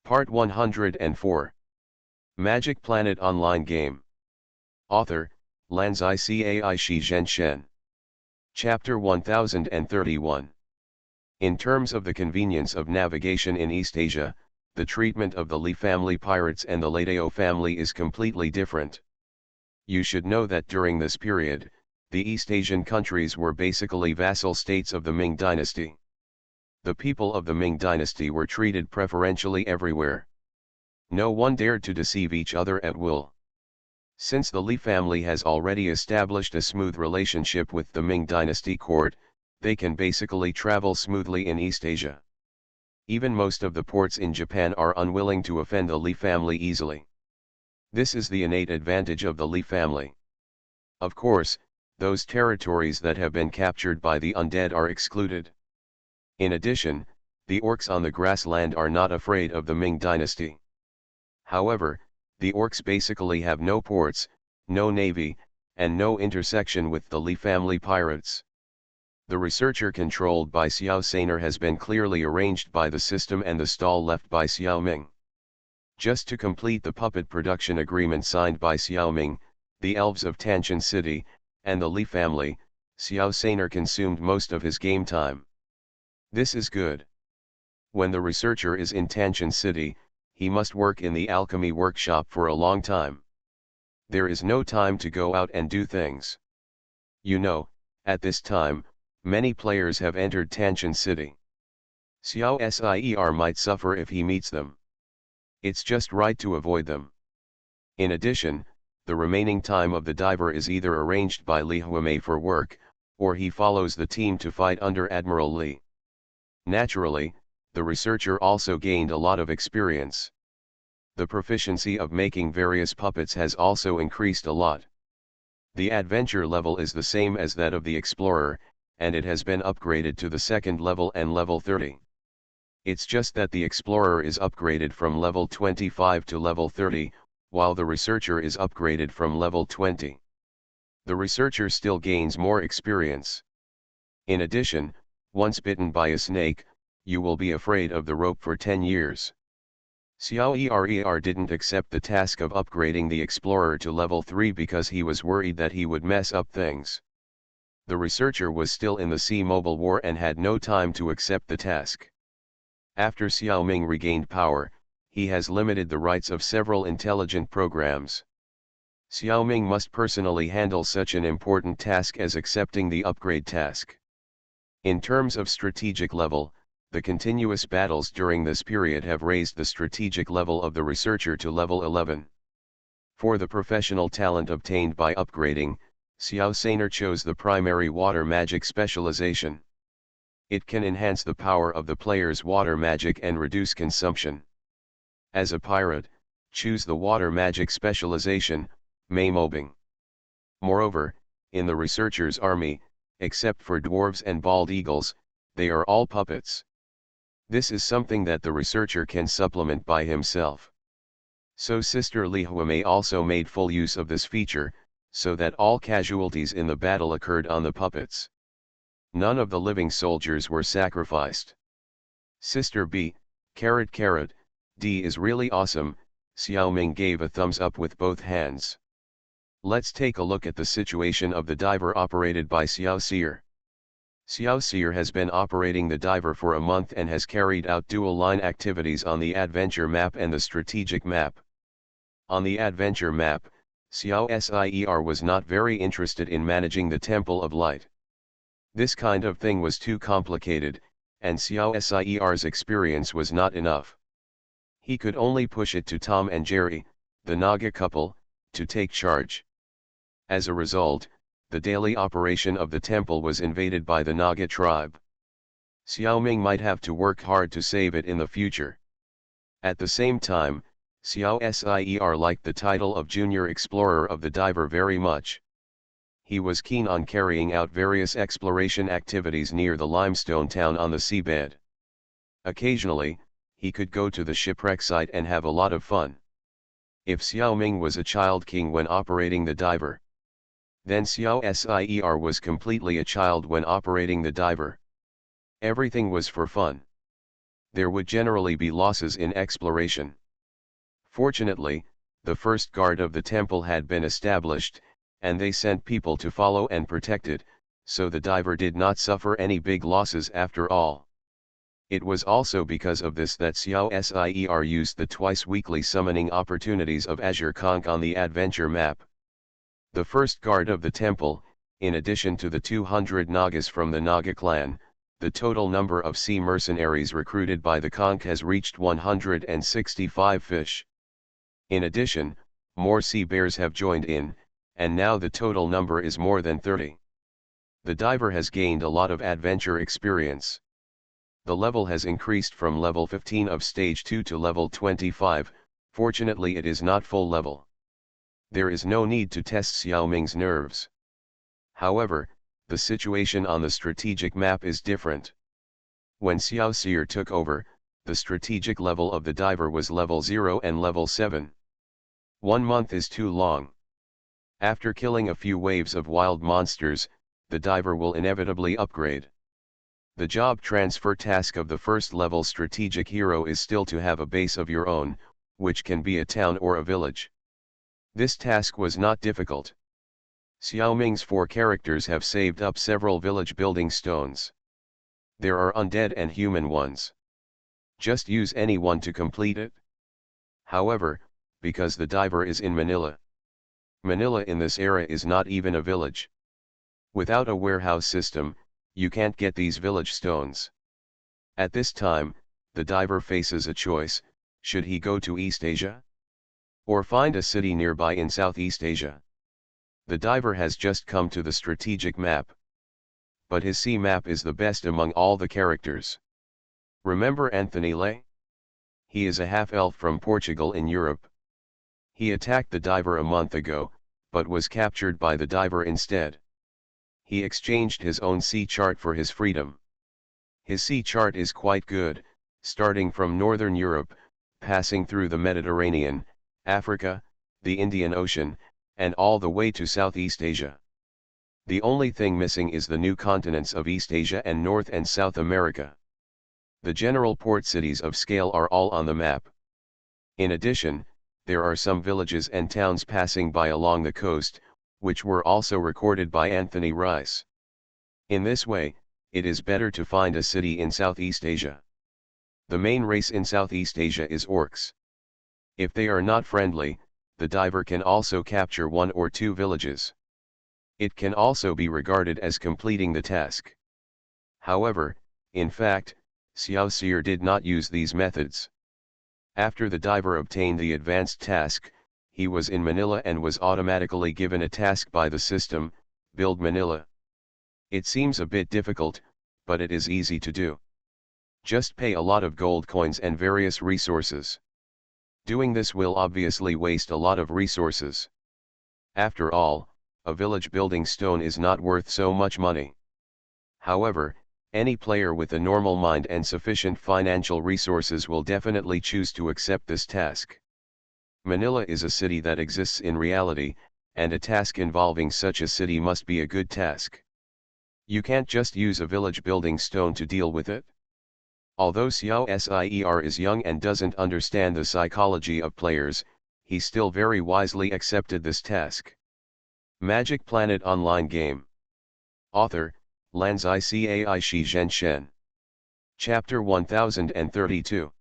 Part 104. Magic Planet Online Game. Author, Lanzai Cai Shi Zhenshen. Chapter 1031. In terms of the convenience of navigation in East Asia, the treatment of the Li family pirates and the Lateo family is completely different. You should know that during this period, the East Asian countries were basically vassal states of the Ming dynasty. The people of the Ming dynasty were treated preferentially everywhere. No one dared to deceive each other at will. Since the Li family has already established a smooth relationship with the Ming dynasty court, they can basically travel smoothly in East Asia. Even most of the ports in Japan are unwilling to offend the Li family easily. This is the innate advantage of the Li family. Of course, those territories that have been captured by the undead are excluded. In addition, the orcs on the grassland are not afraid of the Ming dynasty. However, the orcs basically have no ports, no navy, and no intersection with the Li family pirates. The researcher controlled by Xiao Sainer has been clearly arranged by the system and the stall left by Xiao Ming. Just to complete the puppet production agreement signed by Xiao Ming, the elves of Tanshan City, and the Li family, Xiao Sainer consumed most of his game time. This is good. When the researcher is in Tanshan City, he must work in the alchemy workshop for a long time. There is no time to go out and do things. You know, at this time, many players have entered Tanshan City. Xiao Saer might suffer if he meets them. It's just right to avoid them. In addition, the remaining time of the diver is either arranged by Li Huamei for work, or he follows the team to fight under Admiral Li. Naturally, the researcher also gained a lot of experience. The proficiency of making various puppets has also increased a lot. The adventure level is the same as that of the explorer, and it has been upgraded to the second level and level 30. It's just that the explorer is upgraded from level 25 to level 30, while the researcher is upgraded from level 20. The researcher still gains more experience. In addition, once bitten by a snake, you will be afraid of the rope for 10 years. Xiao Er didn't accept the task of upgrading the explorer to level 3 because he was worried that he would mess up things. The researcher was still in the Sea Mobile War and had no time to accept the task. After Xiao Ming regained power, he has limited the rights of several intelligent programs. Xiao Ming must personally handle such an important task as accepting the upgrade task. In terms of strategic level, the continuous battles during this period have raised the strategic level of the researcher to level 11. For the professional talent obtained by upgrading, Xiao Sainer chose the primary water magic specialization. It can enhance the power of the player's water magic and reduce consumption. As a pirate, choose the water magic specialization, MaleProtagonist. Moreover, in the researcher's army, except for dwarves and bald eagles, they are all puppets. This is something that the researcher can supplement by himself. So Sister Li Huamei also made full use of this feature, so that all casualties in the battle occurred on the puppets. None of the living soldiers were sacrificed. Sister B, D is really awesome, Xiao Ming gave a thumbs up with both hands. Let's take a look at the situation of the diver operated by Xiao Seer. Xiao Seer has been operating the diver for a month and has carried out dual-line activities on the adventure map and the strategic map. On the adventure map, Xiao Saer was not very interested in managing the Temple of Light. This kind of thing was too complicated, and Xiao Saer's experience was not enough. He could only push it to Tom and Jerry, the Naga couple, to take charge. As a result, the daily operation of the temple was invaded by the Naga tribe. Xiao Ming might have to work hard to save it in the future. At the same time, Xiao Saer liked the title of Junior Explorer of the Diver very much. He was keen on carrying out various exploration activities near the limestone town on the seabed. Occasionally, he could go to the shipwreck site and have a lot of fun. If Xiao Ming was a child king when operating the diver, then Xiao Saer was completely a child when operating the diver. Everything was for fun. there would generally be losses in exploration. Fortunately, the first guard of the temple had been established, and they sent people to follow and protect it, so the diver did not suffer any big losses after all. It was also because of this that SpecialAbilities used the twice-weekly summoning opportunities of Azure Conch on the adventure map. The first guard of the temple, in addition to the 200 Nagas from the Naga clan, the total number of sea mercenaries recruited by the Conch has reached 165 fish. In addition, more sea bears have joined in, and now the total number is more than 30. The diver has gained a lot of adventure experience. The level has increased from level 15 of stage 2 to level 25, fortunately it is not full level. There is no need to test Xiao Ming's nerves. However, the situation on the strategic map is different. When Xiao Seer took over, the strategic level of the diver was level 0 and level 7. 1 month is too long. After killing a few waves of wild monsters, the diver will inevitably upgrade. The job transfer task of the first level strategic hero is still to have a base of your own, which can be a town or a village. This task was not difficult. Xiao Ming's 4 characters have saved up several village building stones. There are undead and human ones. Just use any one to complete it. However, because the diver is in Manila. Manila in this era is not even a village. Without a warehouse system, you can't get these village stones. At this time, the diver faces a choice: should he go to East Asia? Or find a city nearby in Southeast Asia? The diver has just come to the strategic map. But his sea map is the best among all the characters. Remember Anthony Lay? He is a half-elf from Portugal in Europe. He attacked the diver a month ago, but was captured by the diver instead. He exchanged his own sea chart for his freedom. His sea chart is quite good, starting from Northern Europe, passing through the Mediterranean, Africa, the Indian Ocean, and all the way to Southeast Asia. The only thing missing is the new continents of East Asia and North and South America. The general port cities of scale are all on the map. In addition, there are some villages and towns passing by along the coast, which were also recorded by Anthony Rice. In this way, it is better to find a city in Southeast Asia. The main race in Southeast Asia is orcs. If they are not friendly, the diver can also capture 1 or 2 villages. It can also be regarded as completing the task. However, in fact, Xiao Seer did not use these methods. After the diver obtained the advanced task, he was in Manila and was automatically given a task by the system: build Manila. It seems a bit difficult, but it is easy to do. Just pay a lot of gold coins and various resources. Doing this will obviously waste a lot of resources. After all, a village building stone is not worth so much money. However, any player with a normal mind and sufficient financial resources will definitely choose to accept this task. Manila is a city that exists in reality, and a task involving such a city must be a good task. You can't just use a village building stone to deal with it. Although Xiao Seer is young and doesn't understand the psychology of players, he still very wisely accepted this task. Magic Planet Online Game. Author, Lanzai Cai Shi Zhen Shen. Chapter 1032.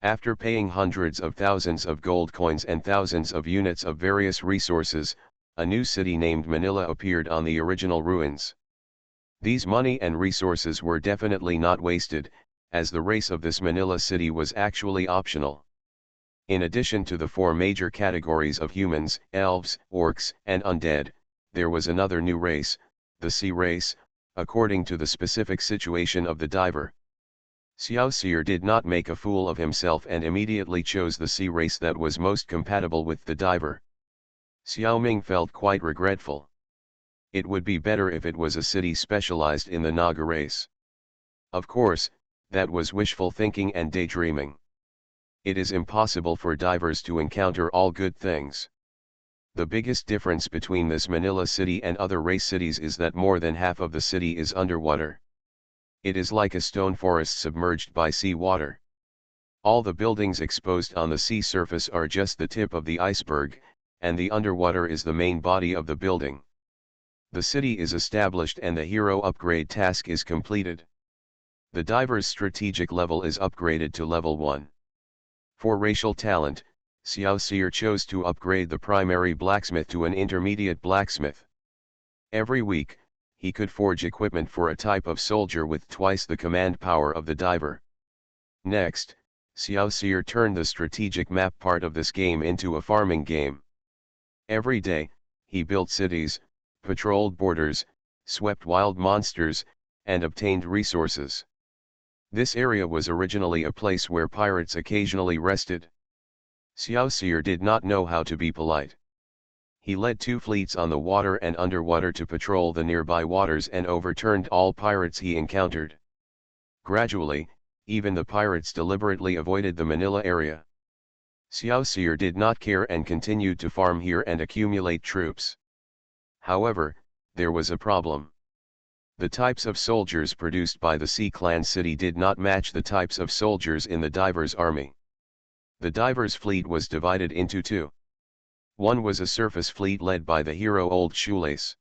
After paying hundreds of thousands of gold coins and thousands of units of various resources, a new city named Manila appeared on the original ruins. These money and resources were definitely not wasted, as the race of this Manila city was actually optional. In addition to the 4 major categories of humans, elves, orcs, and undead, there was another new race, the sea race, according to the specific situation of the diver. Xiao Seer did not make a fool of himself and immediately chose the sea race that was most compatible with the diver. Xiao Ming felt quite regretful. It would be better if it was a city specialized in the Naga race. Of course, that was wishful thinking and daydreaming. It is impossible for divers to encounter all good things. The biggest difference between this Manila city and other race cities is that more than half of the city is underwater. It is like a stone forest submerged by sea water. All the buildings exposed on the sea surface are just the tip of the iceberg, and the underwater is the main body of the building. The city is established and the hero upgrade task is completed. The diver's strategic level is upgraded to level 1. For racial talent, Xiao Seer chose to upgrade the primary blacksmith to an intermediate blacksmith. Every week, he could forge equipment for a type of soldier with twice the command power of the diver. Next, Xiao Seer turned the strategic map part of this game into a farming game. Every day, he built cities, patrolled borders, swept wild monsters, and obtained resources. This area was originally a place where pirates occasionally rested. Xiao Seer did not know how to be polite. He led 2 fleets on the water and underwater to patrol the nearby waters and overturned all pirates he encountered. Gradually, even the pirates deliberately avoided the Manila area. Xiao Seer did not care and continued to farm here and accumulate troops. However, there was a problem. The types of soldiers produced by the Sea Clan city did not match the types of soldiers in the diver's army. The diver's fleet was divided into 2. One was a surface fleet led by the hero Old Shoelace.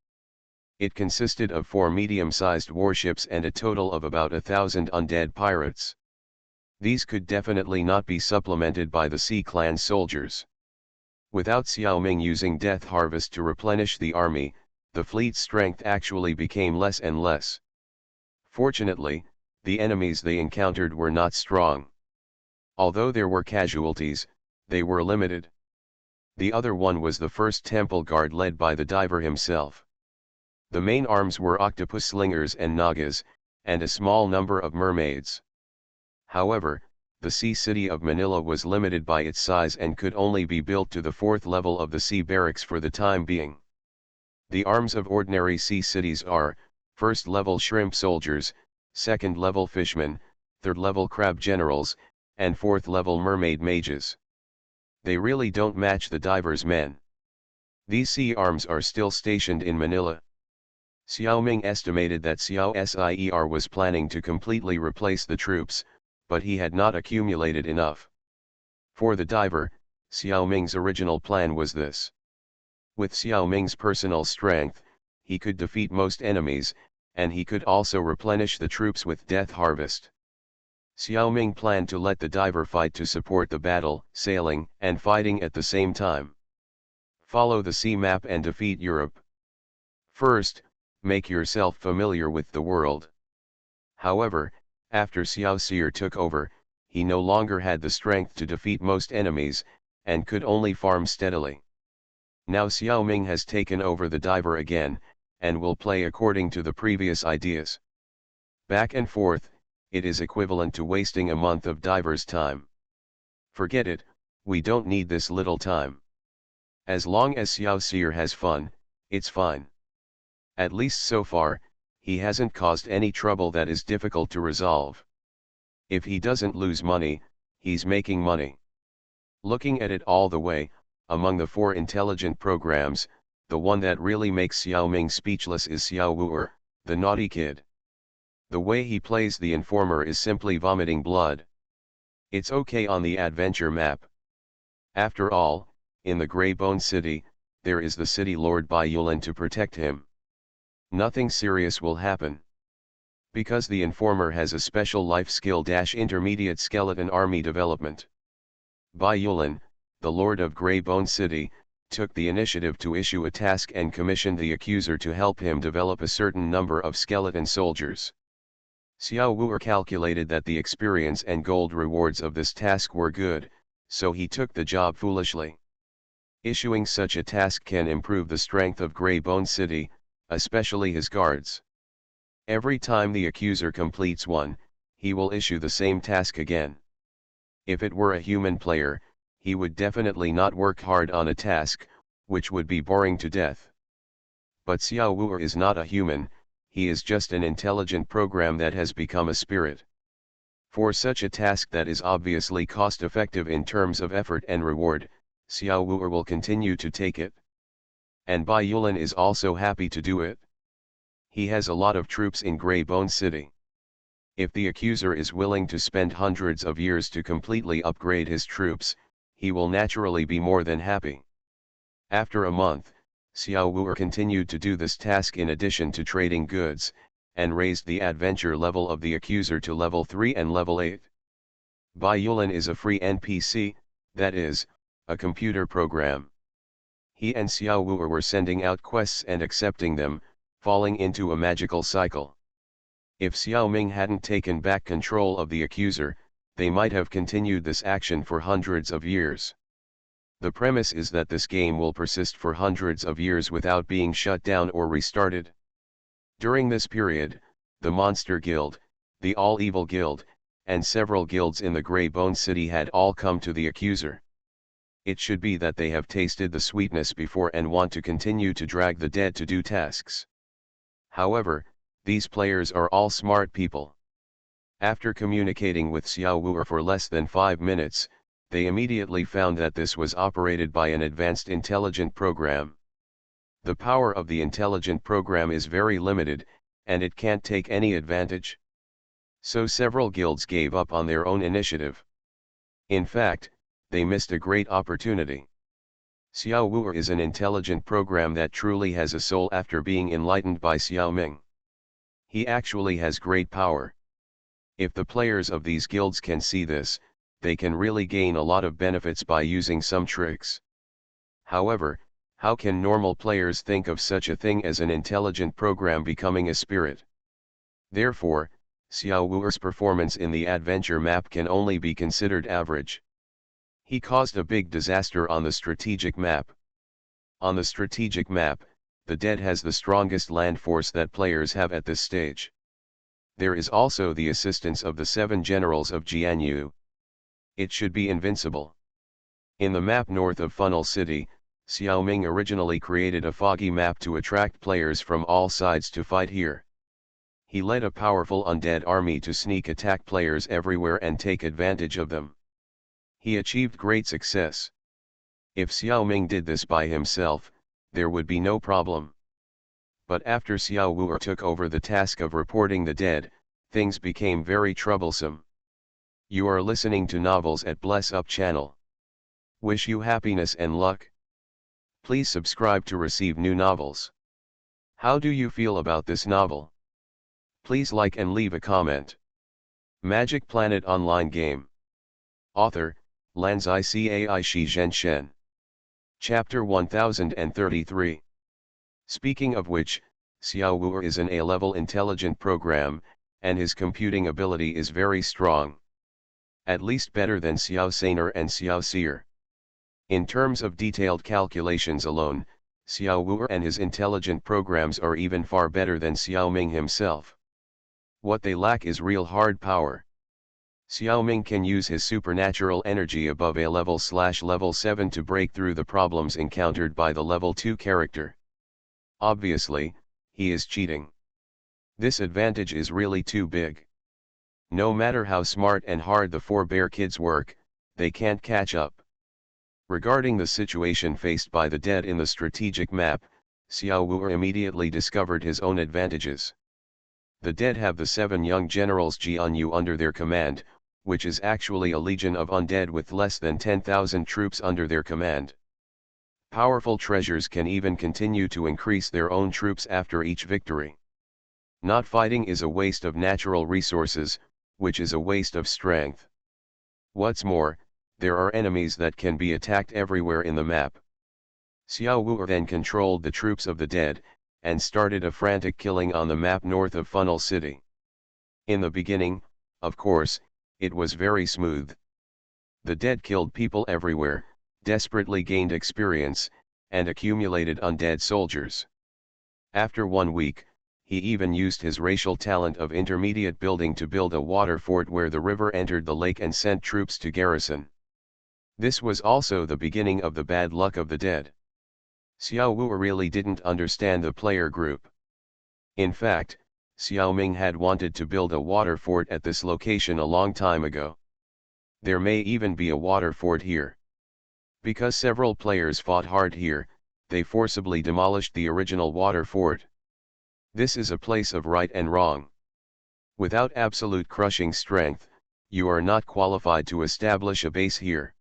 It consisted of 4 medium-sized warships and a total of about 1,000 undead pirates. These could definitely not be supplemented by the Sea Clan soldiers. Without Xiao Ming using Death Harvest to replenish the army, the fleet's strength actually became less and less. Fortunately, the enemies they encountered were not strong. Although there were casualties, they were limited. The other one was the first temple guard led by the diver himself. The main arms were octopus slingers and nagas, and a small number of mermaids. However, the sea city of Manila was limited by its size and could only be built to the 4th level of the sea barracks for the time being. The arms of ordinary sea cities are, 1st level shrimp soldiers, 2nd level fishmen, 3rd level crab generals, and 4th level mermaid mages. They really don't match the diver's men. These sea arms are still stationed in Manila. Xiao Ming estimated that Xiao Seer was planning to completely replace the troops, but he had not accumulated enough. For the diver, Xiao Ming's original plan was this. With Xiao Ming's personal strength, he could defeat most enemies, and he could also replenish the troops with Death Harvest. Xiao Ming planned to let the diver fight to support the battle, sailing and fighting at the same time. Follow the sea map and defeat Europe. First, make yourself familiar with the world. However, after Xiao Seer took over, he no longer had the strength to defeat most enemies, and could only farm steadily. Now Xiao Ming has taken over the diver again, and will play according to the previous ideas. Back and forth, it is equivalent to wasting a month of diver's time. Forget it, we don't need this little time. As long as Xiao Seer has fun, it's fine. At least so far, he hasn't caused any trouble that is difficult to resolve. If he doesn't lose money, he's making money. Looking at it all the way, among the 4 intelligent programs, the one that really makes Xiao Ming speechless is Xiao Wu'er, the naughty kid. The way he plays the informer is simply vomiting blood. It's okay on the adventure map. After all, in the Grey Bone City, there is the city lord Bai Yulan to protect him. Nothing serious will happen. Because the informer has a special life skill - intermediate skeleton army development. Bai Yulan, the lord of Grey Bone City, took the initiative to issue a task and commissioned the accuser to help him develop a certain number of skeleton soldiers. Xiao Wu'er calculated that the experience and gold rewards of this task were good, so he took the job foolishly. Issuing such a task can improve the strength of Grey Bone City, especially his guards. Every time the accuser completes one, he will issue the same task again. If it were a human player, he would definitely not work hard on a task, which would be boring to death. But Xiao Wu'er is not a human, he is just an intelligent program that has become a spirit. For such a task that is obviously cost-effective in terms of effort and reward, Xiao Wu'er will continue to take it. And Bai Yulan is also happy to do it. He has a lot of troops in Grey Bone City. If the accuser is willing to spend hundreds of years to completely upgrade his troops, he will naturally be more than happy. After a month, Xiao Wu'er continued to do this task in addition to trading goods, and raised the adventure level of the accuser to level 3 and level 8. Bai Yulin is a free NPC, that is, a computer program. He and Xiao Wu'er were sending out quests and accepting them, falling into a magical cycle. If Xiao Ming hadn't taken back control of the accuser, they might have continued this action for hundreds of years. The premise is that this game will persist for hundreds of years without being shut down or restarted. During this period, the Monster Guild, the All-Evil Guild, and several guilds in the Grey Bone City had all come to the accuser. It should be that they have tasted the sweetness before and want to continue to drag the dead to do tasks. However, these players are all smart people. After communicating with Xiao Wu'er for less than 5 minutes, they immediately found that this was operated by an advanced intelligent program. The power of the intelligent program is very limited, and it can't take any advantage. So several guilds gave up on their own initiative. In fact, they missed a great opportunity. Xiao Wu'er is an intelligent program that truly has a soul after being enlightened by Xiao Ming. He actually has great power. If the players of these guilds can see this, they can really gain a lot of benefits by using some tricks. However, how can normal players think of such a thing as an intelligent program becoming a spirit? Therefore, Xiao Wu'er's performance in the adventure map can only be considered average. He caused a big disaster on the strategic map. On the strategic map, the dead has the strongest land force that players have at this stage. There is also the assistance of the 7 generals of Jianyu. It should be invincible. In the map north of Funnel City, Xiao Ming originally created a foggy map to attract players from all sides to fight here. He led a powerful undead army to sneak attack players everywhere and take advantage of them. He achieved great success. If Xiao Ming did this by himself, there would be no problem. But after Xiao Wu'er took over the task of reporting the dead, things became very troublesome. You are listening to Novels at Bless Up channel. Wish you happiness and luck. Please subscribe to receive new novels. How do you feel about this novel? Please like and leave a comment. Magic Planet Online Game. Author, Lanzai Cai Shi Zhen Shen. Chapter 1033. Speaking of which, Xiao Wu'er is an A-level intelligent program, and his computing ability is very strong. At least better than Xiao Sainer and Xiao Seer. In terms of detailed calculations alone, Xiao Wu'er and his intelligent programs are even far better than Xiao Ming himself. What they lack is real hard power. Xiao Ming can use his supernatural energy above A-level/level 7 to break through the problems encountered by the level 2 character. Obviously, he is cheating. This advantage is really too big. No matter how smart and hard the 4 bear kids work, they can't catch up. Regarding the situation faced by the dead in the strategic map, Xiao Wu'er immediately discovered his own advantages. The dead have the 7 young generals Jianyu under their command, which is actually a legion of undead with less than 10,000 troops under their command. Powerful treasures can even continue to increase their own troops after each victory. Not fighting is a waste of natural resources, which is a waste of strength. What's more, there are enemies that can be attacked everywhere in the map. Xiao Wu'er then controlled the troops of the dead, and started a frantic killing on the map north of Funnel City. In the beginning, of course, it was very smooth. The dead killed people everywhere, desperately gained experience, and accumulated undead soldiers. After 1 week, he even used his racial talent of intermediate building to build a water fort where the river entered the lake and sent troops to garrison. This was also the beginning of the bad luck of the dead. Xiao Wu'er really didn't understand the player group. In fact, Xiao Ming had wanted to build a water fort at this location a long time ago. There may even be a water fort here. Because several players fought hard here, they forcibly demolished the original water fort. This is a place of right and wrong. Without absolute crushing strength, you are not qualified to establish a base here.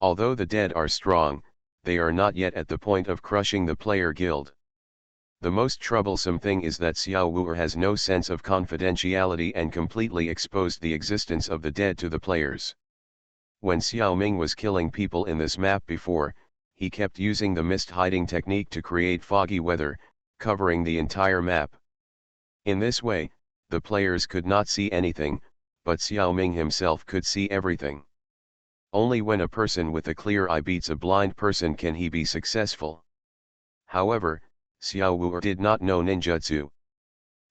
Although the dead are strong, they are not yet at the point of crushing the player guild. The most troublesome thing is that Xiao Wu'er has no sense of confidentiality and completely exposed the existence of the dead to the players. When Xiao Ming was killing people in this map before, he kept using the mist hiding technique to create foggy weather, covering the entire map. In this way, the players could not see anything, but Xiao Ming himself could see everything. Only when a person with a clear eye beats a blind person can he be successful. However, Xiao Wu'er did not know ninjutsu.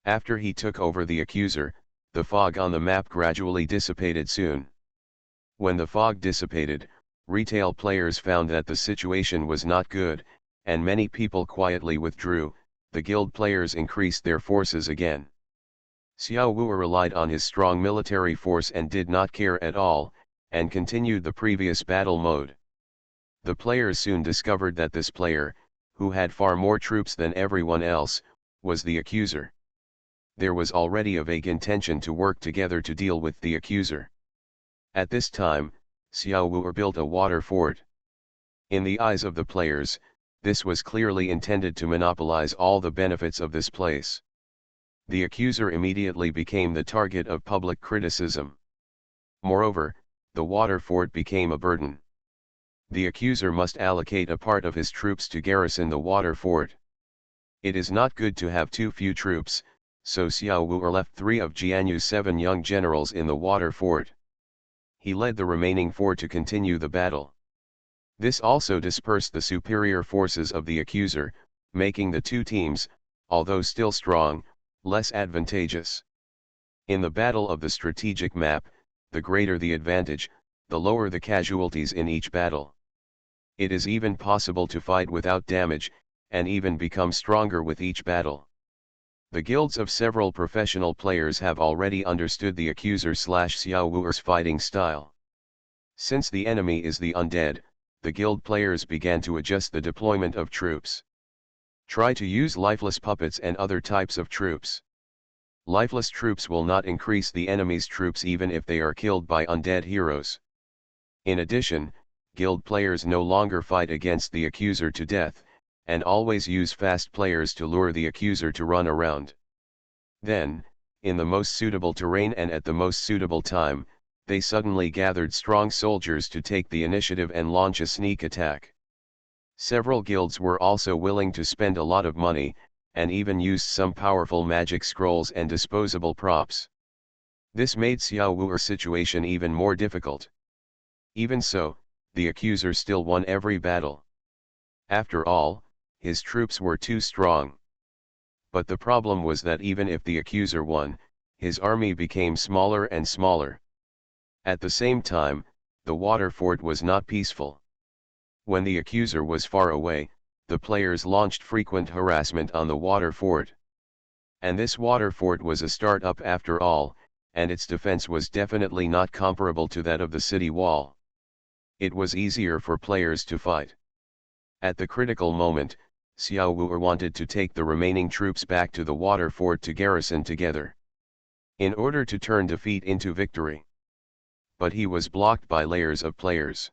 After he took over the accuser, the fog on the map gradually dissipated soon. When the fog dissipated, retail players found that the situation was not good, and many people quietly withdrew. The guild players increased their forces again. Xiao Wu'er relied on his strong military force and did not care at all, and continued the previous battle mode. The players soon discovered that this player, who had far more troops than everyone else, was the accuser. There was already a vague intention to work together to deal with the accuser. At this time, Xiao Wu'er built a water fort. In the eyes of the players, this was clearly intended to monopolize all the benefits of this place. The accuser immediately became the target of public criticism. Moreover, the water fort became a burden. The accuser must allocate a part of his troops to garrison the water fort. It is not good to have too few troops, so Xiao Wu'er left 3 of Jianyu's 7 young generals in the water fort. He led the remaining 4 to continue the battle. This also dispersed the superior forces of the accuser, making the two teams, although still strong, less advantageous. In the battle of the strategic map, the greater the advantage, the lower the casualties in each battle. It is even possible to fight without damage, and even become stronger with each battle. The guilds of several professional players have already understood the accuser/Xiao Wu'er's fighting style. Since the enemy is the undead, the guild players began to adjust the deployment of troops. Try to use lifeless puppets and other types of troops. Lifeless troops will not increase the enemy's troops even if they are killed by undead heroes. In addition, guild players no longer fight against the accuser to death, and always use fast players to lure the accuser to run around. Then, in the most suitable terrain and at the most suitable time, they suddenly gathered strong soldiers to take the initiative and launch a sneak attack. Several guilds were also willing to spend a lot of money, and even used some powerful magic scrolls and disposable props. This made Xiao Wu'er's situation even more difficult. Even so, the accuser still won every battle. After all, his troops were too strong. But the problem was that even if the accuser won, his army became smaller and smaller. At the same time, the water fort was not peaceful. When the accuser was far away, the players launched frequent harassment on the water fort. And this water fort was a start-up after all, and its defense was definitely not comparable to that of the city wall. It was easier for players to fight. At the critical moment, Xiao Wu'er wanted to take the remaining troops back to the water fort to garrison together, in order to turn defeat into victory. But he was blocked by layers of players.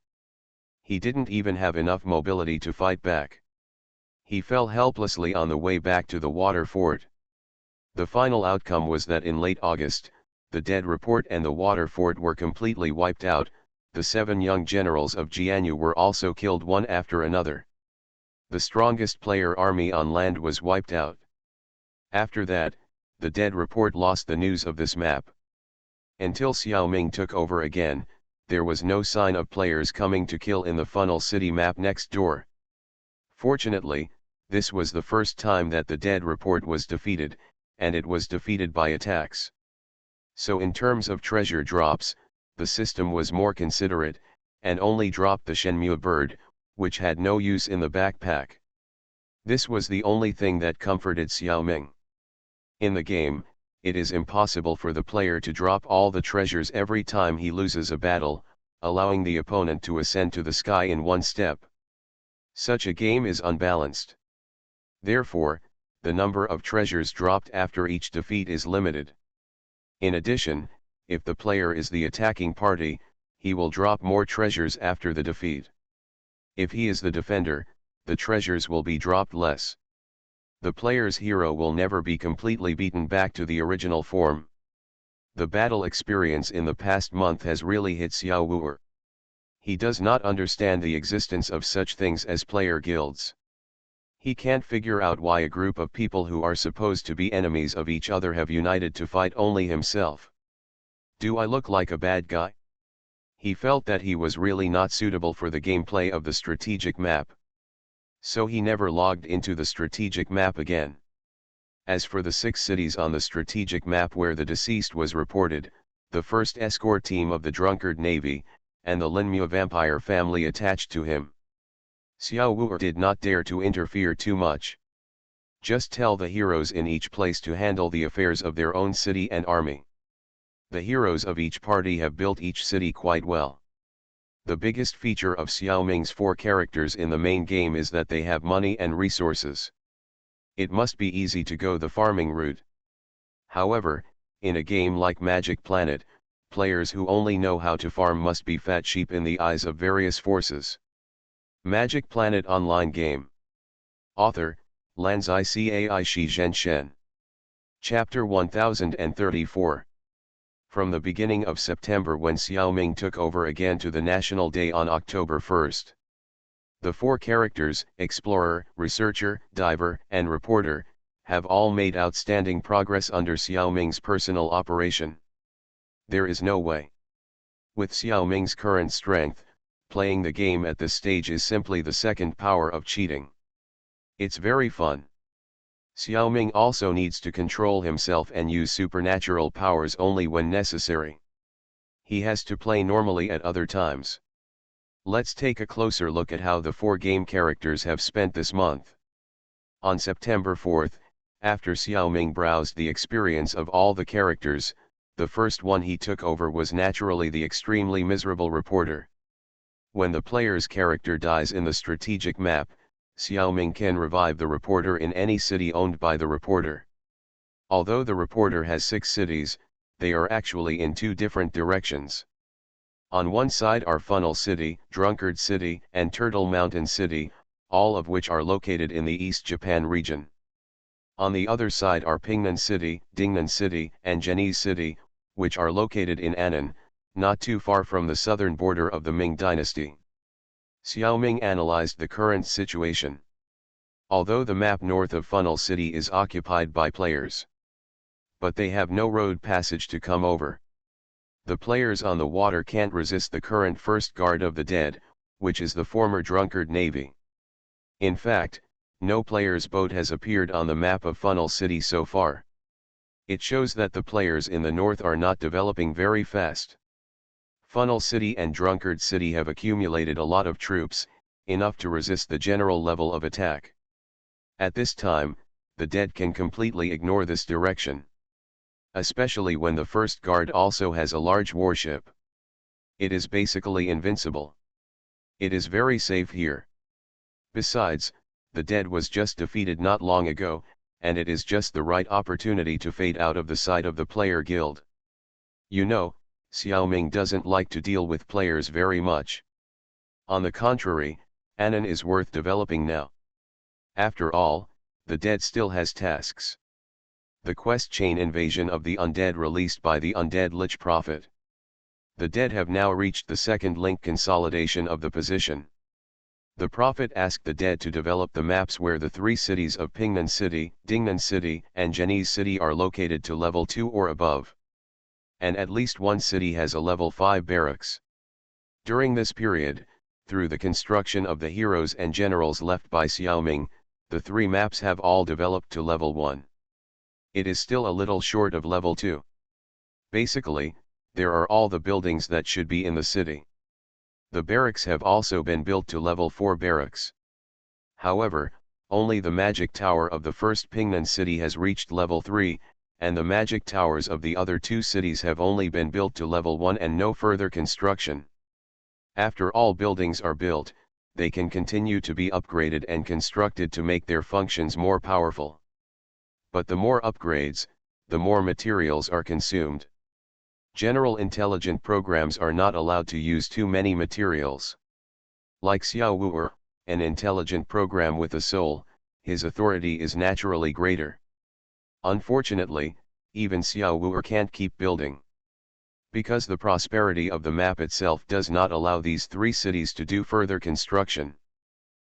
He didn't even have enough mobility to fight back. He fell helplessly on the way back to the water fort. The final outcome was that in late August, the dead report and the water fort were completely wiped out. The 7 young generals of Jianyu were also killed one after another. The strongest player army on land was wiped out. After that, the dead report lost the news of this map. Until Xiao Ming took over again, there was no sign of players coming to kill in the Funnel City map next door. Fortunately, this was the first time that the dead report was defeated, and it was defeated by attacks. So in terms of treasure drops, the system was more considerate, and only dropped the Shenmue bird, which had no use in the backpack. This was the only thing that comforted Xiao Ming. In the game, it is impossible for the player to drop all the treasures every time he loses a battle, allowing the opponent to ascend to the sky in one step. Such a game is unbalanced. Therefore, the number of treasures dropped after each defeat is limited. In addition, if the player is the attacking party, he will drop more treasures after the defeat. If he is the defender, the treasures will be dropped less. The player's hero will never be completely beaten back to the original form. The battle experience in the past month has really hit Xiao Wu'er. He does not understand the existence of such things as player guilds. He can't figure out why a group of people who are supposed to be enemies of each other have united to fight only himself. Do I look like a bad guy? He felt that he was really not suitable for the gameplay of the strategic map. So he never logged into the strategic map again. As for the 6 cities on the strategic map where the deceased was reported, the first escort team of the Drunkard Navy, and the Linmue vampire family attached to him. Xiao Wu'er did not dare to interfere too much. Just tell the heroes in each place to handle the affairs of their own city and army. The heroes of each party have built each city quite well. The biggest feature of Xiao Ming's 4 characters in the main game is that they have money and resources. It must be easy to go the farming route. However, in a game like Magic Planet, players who only know how to farm must be fat sheep in the eyes of various forces. Magic Planet Online Game. Author, Lanzai Cai Shi Zhen Shen. Chapter 1034. From the beginning of September, when Xiao Ming took over again to the National Day on October 1st. The 4 characters, Explorer, Researcher, Diver, and Reporter, have all made outstanding progress under Xiao Ming's personal operation. There is no way. With Xiao Ming's current strength, playing the game at this stage is simply the second power of cheating. It's very fun. Xiao Ming also needs to control himself and use supernatural powers only when necessary. He has to play normally at other times. Let's take a closer look at how the 4 game characters have spent this month. On September 4th, after Xiao Ming browsed the experience of all the characters, the first one he took over was naturally the extremely miserable reporter. When the player's character dies in the strategic map, Xiao Ming can revive the reporter in any city owned by the reporter. Although the reporter has 6 cities, they are actually in 2 different directions. On one side are Funnel City, Drunkard City, and Turtle Mountain City, all of which are located in the East Japan region. On the other side are Pingnan City, Dingnan City, and Zhenyi City, which are located in Annan, not too far from the southern border of the Ming dynasty. Xiao Ming analyzed the current situation. Although the map north of Funnel City is occupied by players, but they have no road passage to come over. The players on the water can't resist the current first guard of the dead, which is the former Drunkard Navy. In fact, no player's boat has appeared on the map of Funnel City so far. It shows that the players in the north are not developing very fast. Funnel City and Drunkard City have accumulated a lot of troops, enough to resist the general level of attack. At this time, the dead can completely ignore this direction. Especially when the first guard also has a large warship. It is basically invincible. It is very safe here. Besides, the dead was just defeated not long ago, and it is just the right opportunity to fade out of the sight of the player guild. You know, Xiao Ming doesn't like to deal with players very much. On the contrary, Annan is worth developing now. After all, the dead still has tasks. The quest chain invasion of the undead released by the undead Lich Prophet. The dead have now reached the second link consolidation of the position. The Prophet asked the dead to develop the maps where the 3 cities of Pingnan City, Dingnan City, and Zhenyi City are located to level 2 or above. And at least one city has a level 5 barracks. During this period, through the construction of the heroes and generals left by Xiao Ming, the 3 maps have all developed to level 1. It is still a little short of level 2. Basically, there are all the buildings that should be in the city. The barracks have also been built to level 4 barracks. However, only the magic tower of the first Pingnan city has reached level 3, and the magic towers of the other 2 cities have only been built to level 1 and no further construction. After all buildings are built, they can continue to be upgraded and constructed to make their functions more powerful. But the more upgrades, the more materials are consumed. General intelligent programs are not allowed to use too many materials. Like Xiao Wu'er, an intelligent program with a soul, his authority is naturally greater. Unfortunately, even Xiao Wu'er can't keep building. Because the prosperity of the map itself does not allow these 3 cities to do further construction.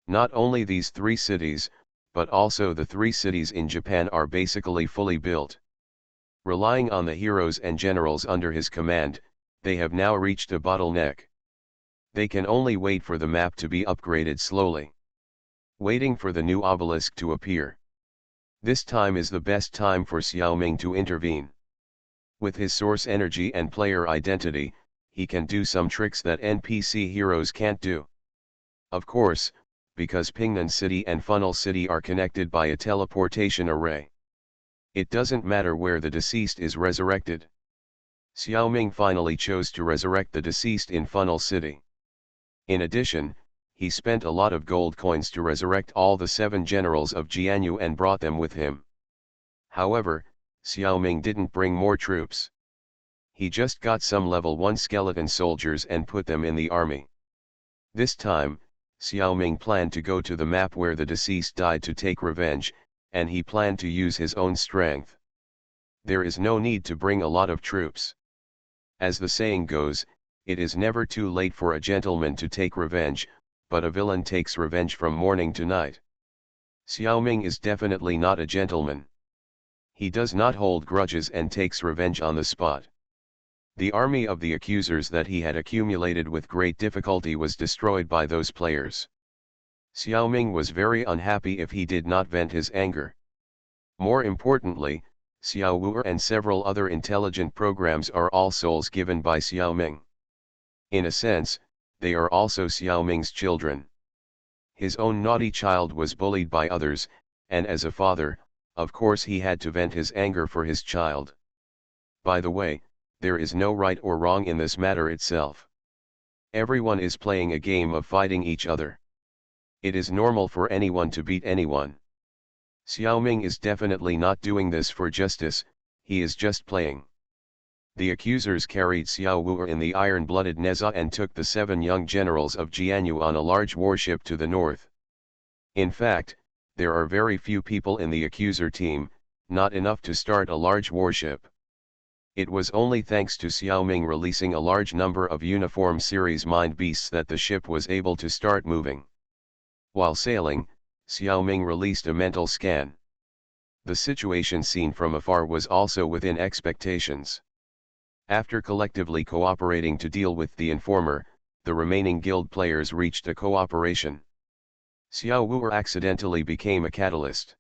Not only these 3 cities, but also the 3 cities in Japan are basically fully built. Relying on the heroes and generals under his command, they have now reached a bottleneck. They can only wait for the map to be upgraded slowly. Waiting for the new obelisk to appear. This time is the best time for Xiao Ming to intervene. With his source energy and player identity, he can do some tricks that NPC heroes can't do. Of course, because Pingnan City and Funnel City are connected by a teleportation array. It doesn't matter where the deceased is resurrected. Xiao Ming finally chose to resurrect the deceased in Funnel City. In addition, he spent a lot of gold coins to resurrect all the 7 generals of Jianyu and brought them with him. However, Xiao Ming didn't bring more troops. He just got some level 1 skeleton soldiers and put them in the army. This time, Xiao Ming planned to go to the map where the deceased died to take revenge, and he planned to use his own strength. There is no need to bring a lot of troops. As the saying goes, it is never too late for a gentleman to take revenge, but a villain takes revenge from morning to night. Xiao Ming is definitely not a gentleman. He does not hold grudges and takes revenge on the spot. The army of the accusers that he had accumulated with great difficulty was destroyed by those players. Xiao Ming was very unhappy if he did not vent his anger. More importantly, Xiao Wu'er and several other intelligent programs are all souls given by Xiao Ming. In a sense, they are also Xiao Ming's children. His own naughty child was bullied by others, and as a father, of course he had to vent his anger for his child. By the way, there is no right or wrong in this matter itself. Everyone is playing a game of fighting each other. It is normal for anyone to beat anyone. Xiao Ming is definitely not doing this for justice, he is just playing. The accusers carried Xiao Wu'er in the iron-blooded Neza and took the 7 young generals of Jianyu on a large warship to the north. In fact, there are very few people in the accuser team, not enough to start a large warship. It was only thanks to Xiao Ming releasing a large number of uniform series mind beasts that the ship was able to start moving. While sailing, Xiao Ming released a mental scan. The situation seen from afar was also within expectations. After collectively cooperating to deal with the informer, the remaining guild players reached a cooperation. Xiao Wu'er accidentally became a catalyst.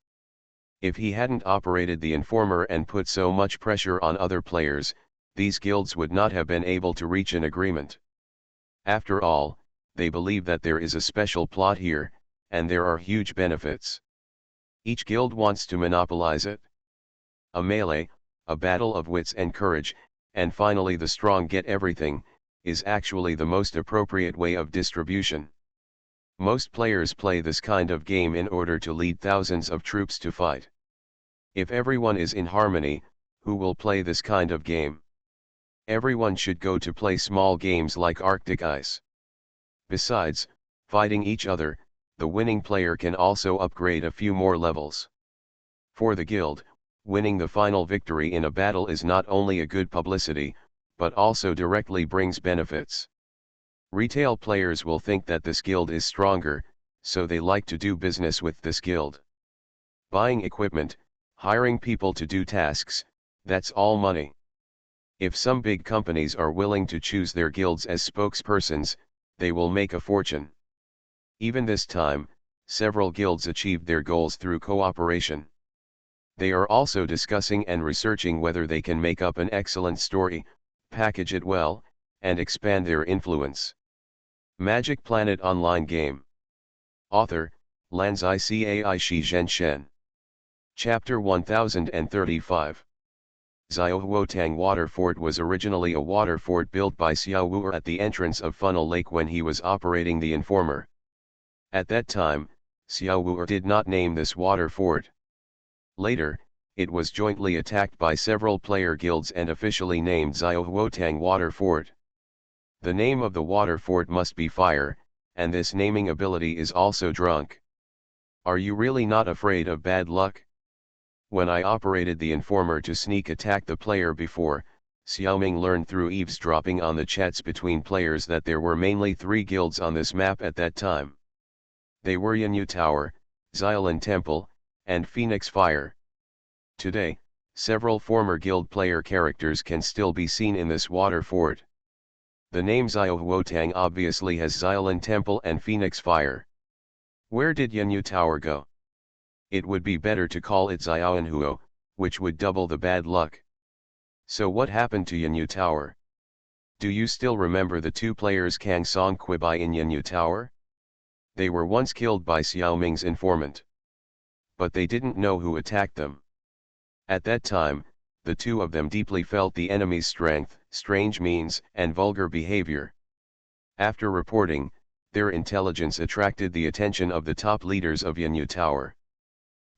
If he hadn't operated the informer and put so much pressure on other players, these guilds would not have been able to reach an agreement. After all, they believe that there is a special plot here, and there are huge benefits. Each guild wants to monopolize it. A melee, a battle of wits and courage, and finally the strong get everything, is actually the most appropriate way of distribution. Most players play this kind of game in order to lead thousands of troops to fight. If everyone is in harmony, who will play this kind of game? Everyone should go to play small games like Arctic Ice. Besides, fighting each other, the winning player can also upgrade a few more levels. For the guild, winning the final victory in a battle is not only a good publicity, but also directly brings benefits. Retail players will think that this guild is stronger, so they like to do business with this guild. Buying equipment, hiring people to do tasks, that's all money. If some big companies are willing to choose their guilds as spokespersons, they will make a fortune. Even this time, several guilds achieved their goals through cooperation. They are also discussing and researching whether they can make up an excellent story, package it well, and expand their influence. Magic Planet Online Game. Author, Lanzai Cai Shi Zhen Shen. Chapter 1035. Xiaohuotang Water Fort was originally a water fort built by Xiao Wu'er at the entrance of Funnel Lake when he was operating the Informer. At that time, Xiao Wu'er did not name this water fort. Later, It was jointly attacked by several player guilds and officially named Xiaohuotang Water Fort. The name of the water fort must be fire, and this naming ability is also drunk. Are you really not afraid of bad luck? When I operated the informer to sneak attack the player before, Xiaoming learned through eavesdropping on the chats between players that there were mainly 3 guilds on this map at that time. They were Yanyu Tower, Xiaolin Temple, and Phoenix Fire. Today, several former guild player characters can still be seen in this water fort. The name Xiaohuotang obviously has Xiaolin Temple and Phoenix Fire. Where did Yanyu Tower go? It would be better to call it Xiaoanhuo, which would double the bad luck. So what happened to Yanyu Tower? Do you still remember the 2 players Kang Song Quibai in Yanyu Tower? They were once killed by Xiaoming's informant. But they didn't know who attacked them. At that time, the 2 of them deeply felt the enemy's strength, strange means, and vulgar behavior. After reporting, their intelligence attracted the attention of the top leaders of Yanyu Tower.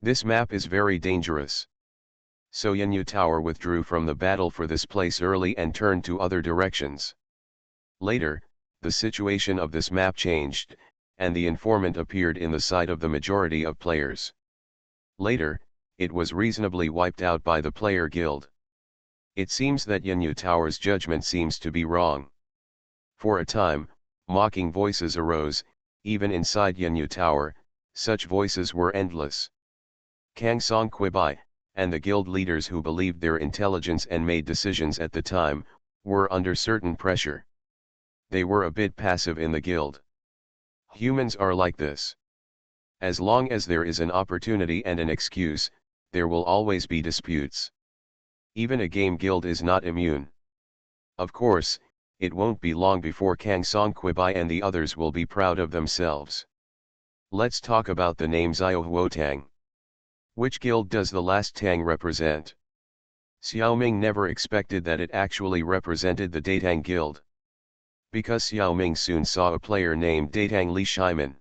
This map is very dangerous. So Yanyu Tower withdrew from the battle for this place early and turned to other directions. Later, the situation of this map changed, and the informant appeared in the sight of the majority of players. Later, it was reasonably wiped out by the player guild. It seems that Yanyu Tower's judgment seems to be wrong. For a time, mocking voices arose, even inside Yanyu Tower. Such voices were endless. Kang Song Quibai, and the guild leaders who believed their intelligence and made decisions at the time, were under certain pressure. They were a bit passive in the guild. Humans are like this. As long as there is an opportunity and an excuse, there will always be disputes. Even a game guild is not immune. Of course, it won't be long before Kang Song Quibai and the others will be proud of themselves. Let's talk about the name Xiaohuotang. Which guild does the last Tang represent? Xiaoming never expected that it actually represented the Datang guild. Because Xiaoming soon saw a player named Datang Li Shimin.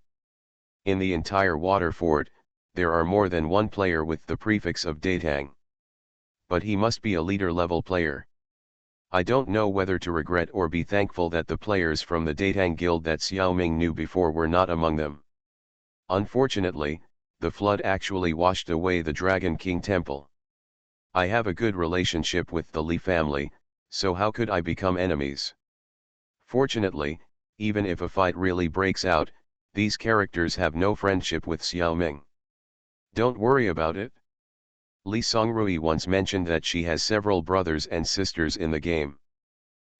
In the entire water fort, there are more than 1 player with the prefix of Datang. But he must be a leader-level player. I don't know whether to regret or be thankful that the players from the Datang guild that Xiaoming knew before were not among them. Unfortunately, the flood actually washed away the Dragon King Temple. I have a good relationship with the Li family, so how could I become enemies? Fortunately, even if a fight really breaks out, these characters have no friendship with Xiaoming. Don't worry about it. Li Songrui once mentioned that she has several brothers and sisters in the game.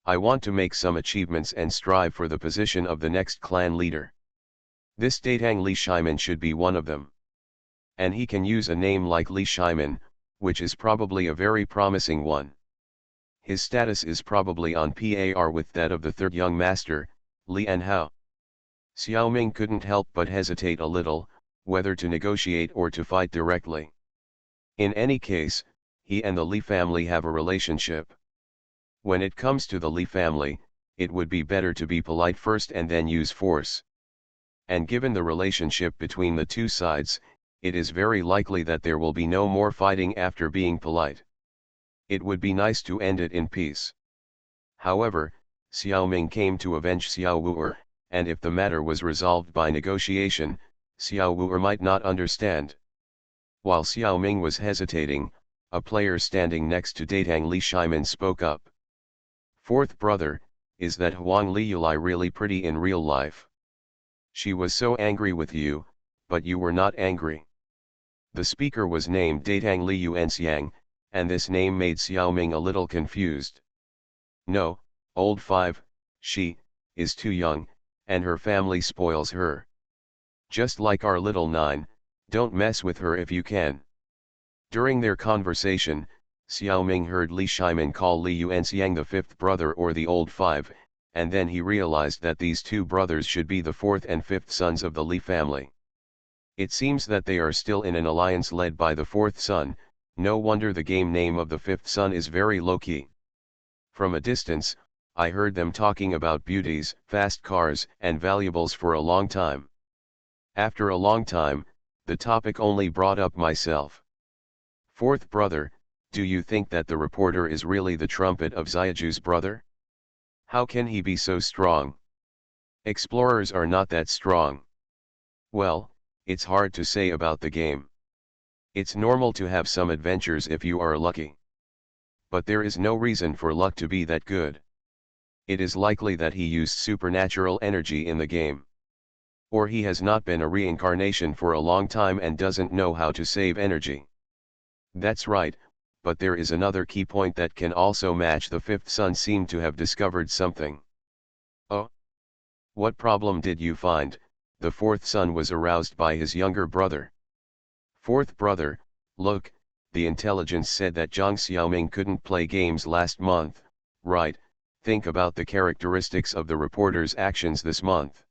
I want to make some achievements and strive for the position of the next clan leader. This Datang Li Shimin should be one of them. And he can use a name like Li Shimin, which is probably a very promising one. His status is probably on par with that of the 3rd young master, Li Anhao. Xiaoming couldn't help but hesitate a little, whether to negotiate or to fight directly. In any case, he and the Li family have a relationship. When it comes to the Li family, it would be better to be polite first and then use force. And given the relationship between the 2 sides, it is very likely that there will be no more fighting after being polite. It would be nice to end it in peace. However, Xiaoming came to avenge Xiao Wu'er, and if the matter was resolved by negotiation, Xiao Wu'er might not understand. While Xiaoming was hesitating, a player standing next to Datang Li Shimin spoke up. 4th brother, is that Huang Liyulai really pretty in real life? She was so angry with you, but you were not angry. The speaker was named Datang Li Yuanxiang, and this name made Xiaoming a little confused. No, old 5, she is too young, and her family spoils her. Just like our little 9, don't mess with her if you can. During their conversation, Xiaoming heard Li Shimin call Li Yuanxiang the 5th brother or the old 5, and then he realized that these 2 brothers should be the 4th and 5th sons of the Li family. It seems that they are still in an alliance led by the 4th son. No wonder the game name of the 5th son is very low-key. From a distance, I heard them talking about beauties, fast cars, and valuables for a long time. After a long time, the topic only brought up myself. Fourth brother, do you think that the reporter is really the trumpet of Xiaoju's brother? How can he be so strong? Explorers are not that strong. Well, it's hard to say about the game. It's normal to have some adventures if you are lucky. But there is no reason for luck to be that good. It is likely that he used supernatural energy in the game. Or he has not been a reincarnation for a long time and doesn't know how to save energy. That's right, but there is another key point that can also match. The fifth son seemed to have discovered something. Oh? What problem did you find? The fourth son was aroused by his younger brother. Fourth brother, look, the intelligence said that Zhang Xiaoming couldn't play games last month, right? Think about the characteristics of the reporter's actions this month.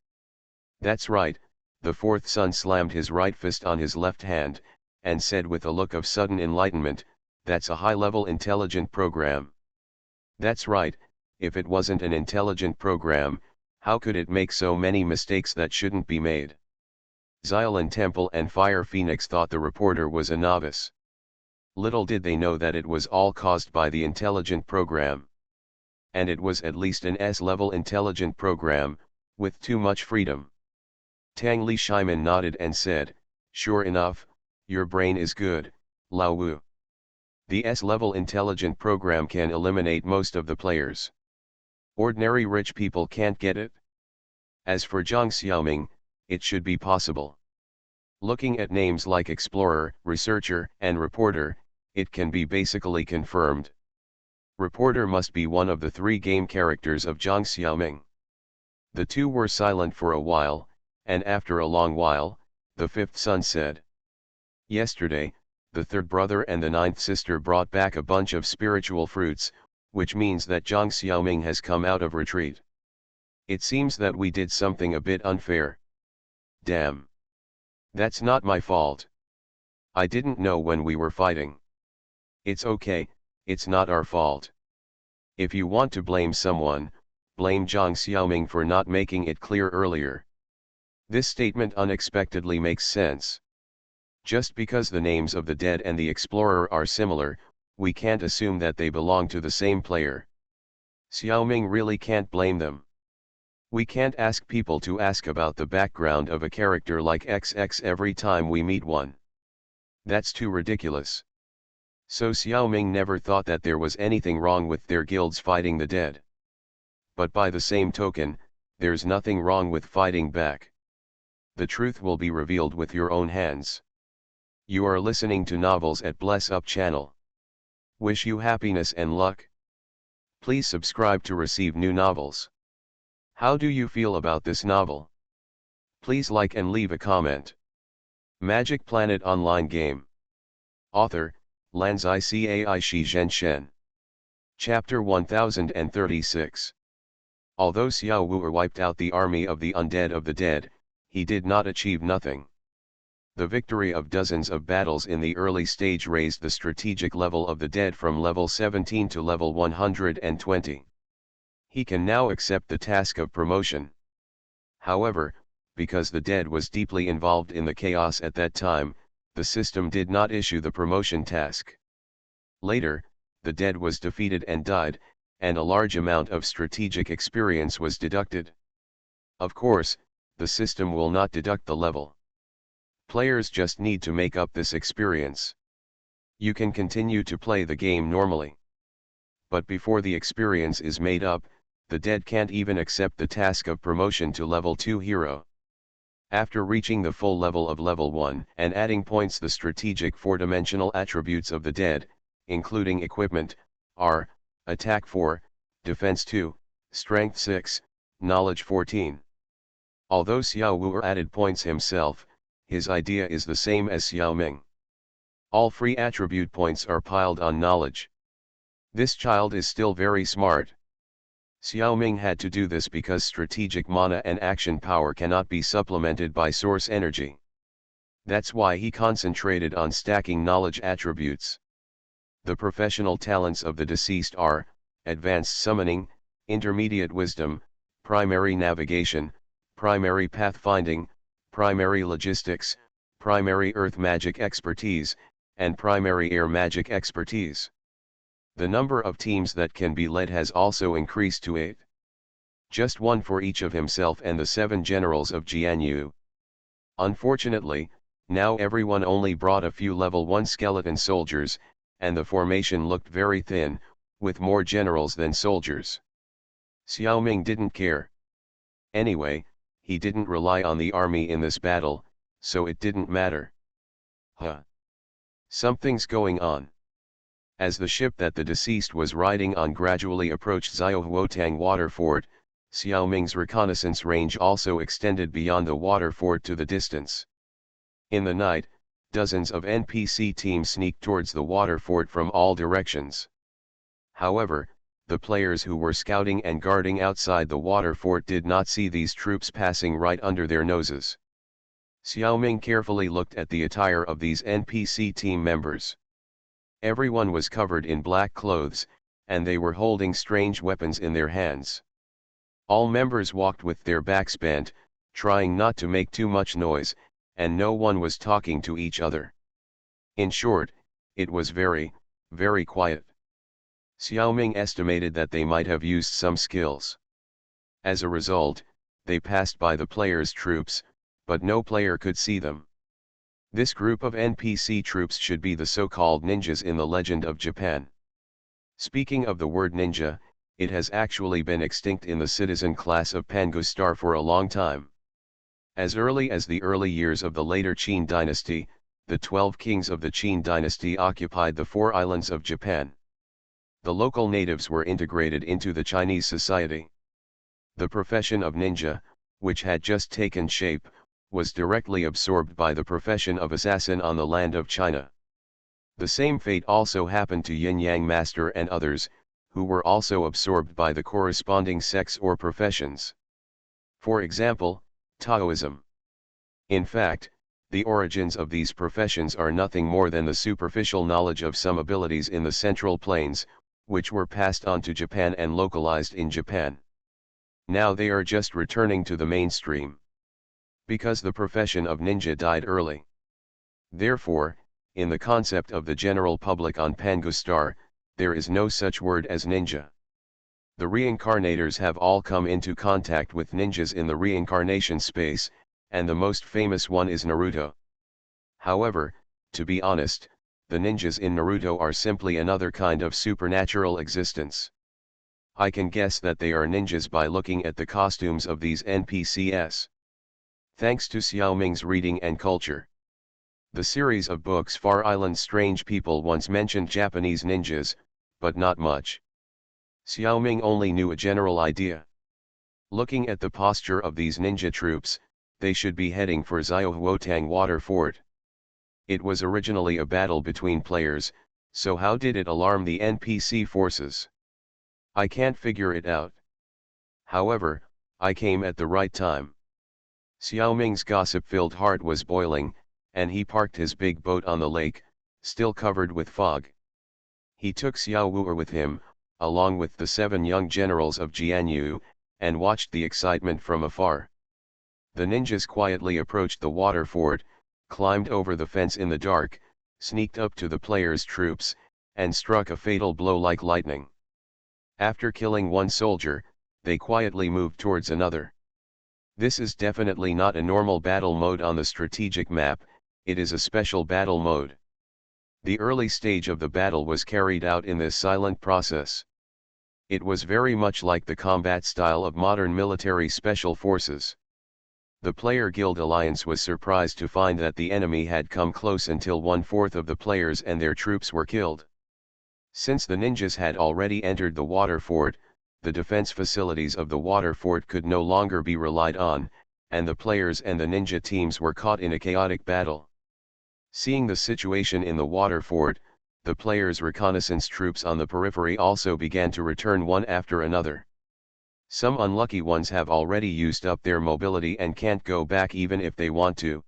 That's right, the fourth son slammed his right fist on his left hand, and said with a look of sudden enlightenment, that's a high-level intelligent program. That's right, if it wasn't an intelligent program, how could it make so many mistakes that shouldn't be made? Xylan Temple and Fire Phoenix thought the reporter was a novice. Little did they know that it was all caused by the intelligent program. And it was at least an S-level intelligent program, with too much freedom. Tang Li Shiman nodded and said, sure enough, your brain is good, Lao Wu. The S-level intelligent program can eliminate most of the players. Ordinary rich people can't get it. As for Zhang Xiaoming, it should be possible. Looking at names like Explorer, Researcher, and Reporter, it can be basically confirmed. Reporter must be one of the three game characters of Zhang Xiaoming. The two were silent for a while, and after a long while, the fifth son said. Yesterday, the third brother and the ninth sister brought back a bunch of spiritual fruits, which means that Zhang Xiaoming has come out of retreat. It seems that we did something a bit unfair. Damn. That's not my fault. I didn't know when we were fighting. It's okay, it's not our fault. If you want to blame someone, blame Zhang Xiaoming for not making it clear earlier. This statement unexpectedly makes sense. Just because the names of the dead and the explorer are similar, we can't assume that they belong to the same player. Xiaoming really can't blame them. We can't ask people to ask about the background of a character like XX every time we meet one. That's too ridiculous. So Xiaoming never thought that there was anything wrong with their guilds fighting the dead. But by the same token, there's nothing wrong with fighting back. The truth will be revealed with your own hands. You are listening to Novels at Bless Up channel. Wish you happiness and luck. Please subscribe to receive new novels. How do you feel about this novel? Please like and leave a comment. Magic Planet Online Game. Author, Lanzai Cai Shi Zhen Shen. Chapter 1036. Although Xiao Wu wiped out the army of the undead of the dead, he did not achieve nothing. The victory of dozens of battles in the early stage raised the strategic level of the dead from level 17 to level 120. He can now accept the task of promotion. However, because the dead was deeply involved in the chaos at that time, the system did not issue the promotion task. Later, the dead was defeated and died, and a large amount of strategic experience was deducted. Of course, the system will not deduct the level. Players just need to make up this experience. You can continue to play the game normally. But before the experience is made up, the dead can't even accept the task of promotion to level 2 hero. After reaching the full level of level 1 and adding points, the strategic 4-dimensional attributes of the dead, including equipment, are, attack 4, defense 2, strength 6, knowledge 14. Although Xiao Wu added points himself, his idea is the same as Xiaoming. All free attribute points are piled on knowledge. This child is still very smart. Xiaoming had to do this because strategic mana and action power cannot be supplemented by source energy. That's why he concentrated on stacking knowledge attributes. The professional talents of the deceased are, advanced summoning, intermediate wisdom, primary navigation, primary pathfinding, primary logistics, primary earth magic expertise, and primary air magic expertise. The number of teams that can be led has also increased to 8. Just one for each of himself and the 7 generals of Jianyu. Unfortunately, now everyone only brought a few level 1 skeleton soldiers, and the formation looked very thin, with more generals than soldiers. Xiaoming didn't care. Anyway, he didn't rely on the army in this battle, so it didn't matter. Something's going on. As the ship that the deceased was riding on gradually approached Xiaohuotang water fort, Xiaoming's reconnaissance range also extended beyond the water fort to the distance. In the night, dozens of NPC teams sneaked towards the water fort from all directions. However, the players who were scouting and guarding outside the water fort did not see these troops passing right under their noses. Xiaoming carefully looked at the attire of these NPC team members. Everyone was covered in black clothes, and they were holding strange weapons in their hands. All members walked with their backs bent, trying not to make too much noise, and no one was talking to each other. In short, it was very, very quiet. Xiaoming estimated that they might have used some skills. As a result, they passed by the players' troops, but no player could see them. This group of NPC troops should be the so-called ninjas in the legend of Japan. Speaking of the word ninja, it has actually been extinct in the citizen class of Pangustar for a long time. As early as the early years of the later Qin dynasty, the 12 kings of the Qin dynasty occupied the 4 islands of Japan. The local natives were integrated into the Chinese society. The profession of ninja, which had just taken shape, was directly absorbed by the profession of assassin on the land of China. The same fate also happened to yin-yang master and others, who were also absorbed by the corresponding sects or professions. For example, Taoism. In fact, the origins of these professions are nothing more than the superficial knowledge of some abilities in the Central Plains, which were passed on to Japan and localized in Japan. Now they are just returning to the mainstream. Because the profession of ninja died early. Therefore, in the concept of the general public on Pangustar, there is no such word as ninja. The reincarnators have all come into contact with ninjas in the reincarnation space, and the most famous one is Naruto. However, to be honest, the ninjas in Naruto are simply another kind of supernatural existence. I can guess that they are ninjas by looking at the costumes of these NPCs. Thanks to Xiaoming's reading and culture. The series of books Far Island's Strange People once mentioned Japanese ninjas, but not much. Xiaoming only knew a general idea. Looking at the posture of these ninja troops, they should be heading for Xiaohuotang water fort. It was originally a battle between players, so how did it alarm the NPC forces? I can't figure it out. However, I came at the right time. Xiaoming's gossip-filled heart was boiling, and he parked his big boat on the lake, still covered with fog. He took Xiao Wu'er with him, along with the 7 young generals of Jianyu, and watched the excitement from afar. The ninjas quietly approached the water fort, climbed over the fence in the dark, sneaked up to the players' troops, and struck a fatal blow like lightning. After killing one soldier, they quietly moved towards another. This is definitely not a normal battle mode on the strategic map, it is a special battle mode. The early stage of the battle was carried out in this silent process. It was very much like the combat style of modern military special forces. The player guild alliance was surprised to find that the enemy had come close until 1/4 of the players and their troops were killed. Since the ninjas had already entered the water fort, the defense facilities of the water fort could no longer be relied on, and the players and the ninja teams were caught in a chaotic battle. Seeing the situation in the water fort, the players' reconnaissance troops on the periphery also began to return one after another. Some unlucky ones have already used up their mobility and can't go back even if they want to.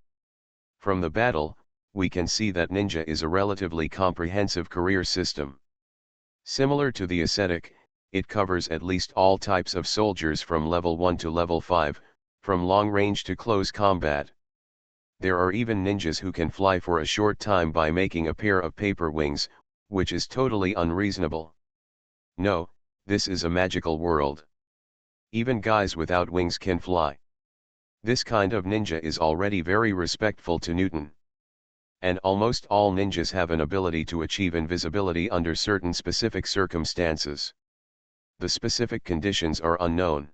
From the battle, we can see that ninja is a relatively comprehensive career system. Similar to the ascetic, it covers at least all types of soldiers from level 1 to level 5, from long range to close combat. There are even ninjas who can fly for a short time by making a pair of paper wings, which is totally unreasonable. No, this is a magical world. Even guys without wings can fly. This kind of ninja is already very respectful to Newton. And almost all ninjas have an ability to achieve invisibility under certain specific circumstances. The specific conditions are unknown.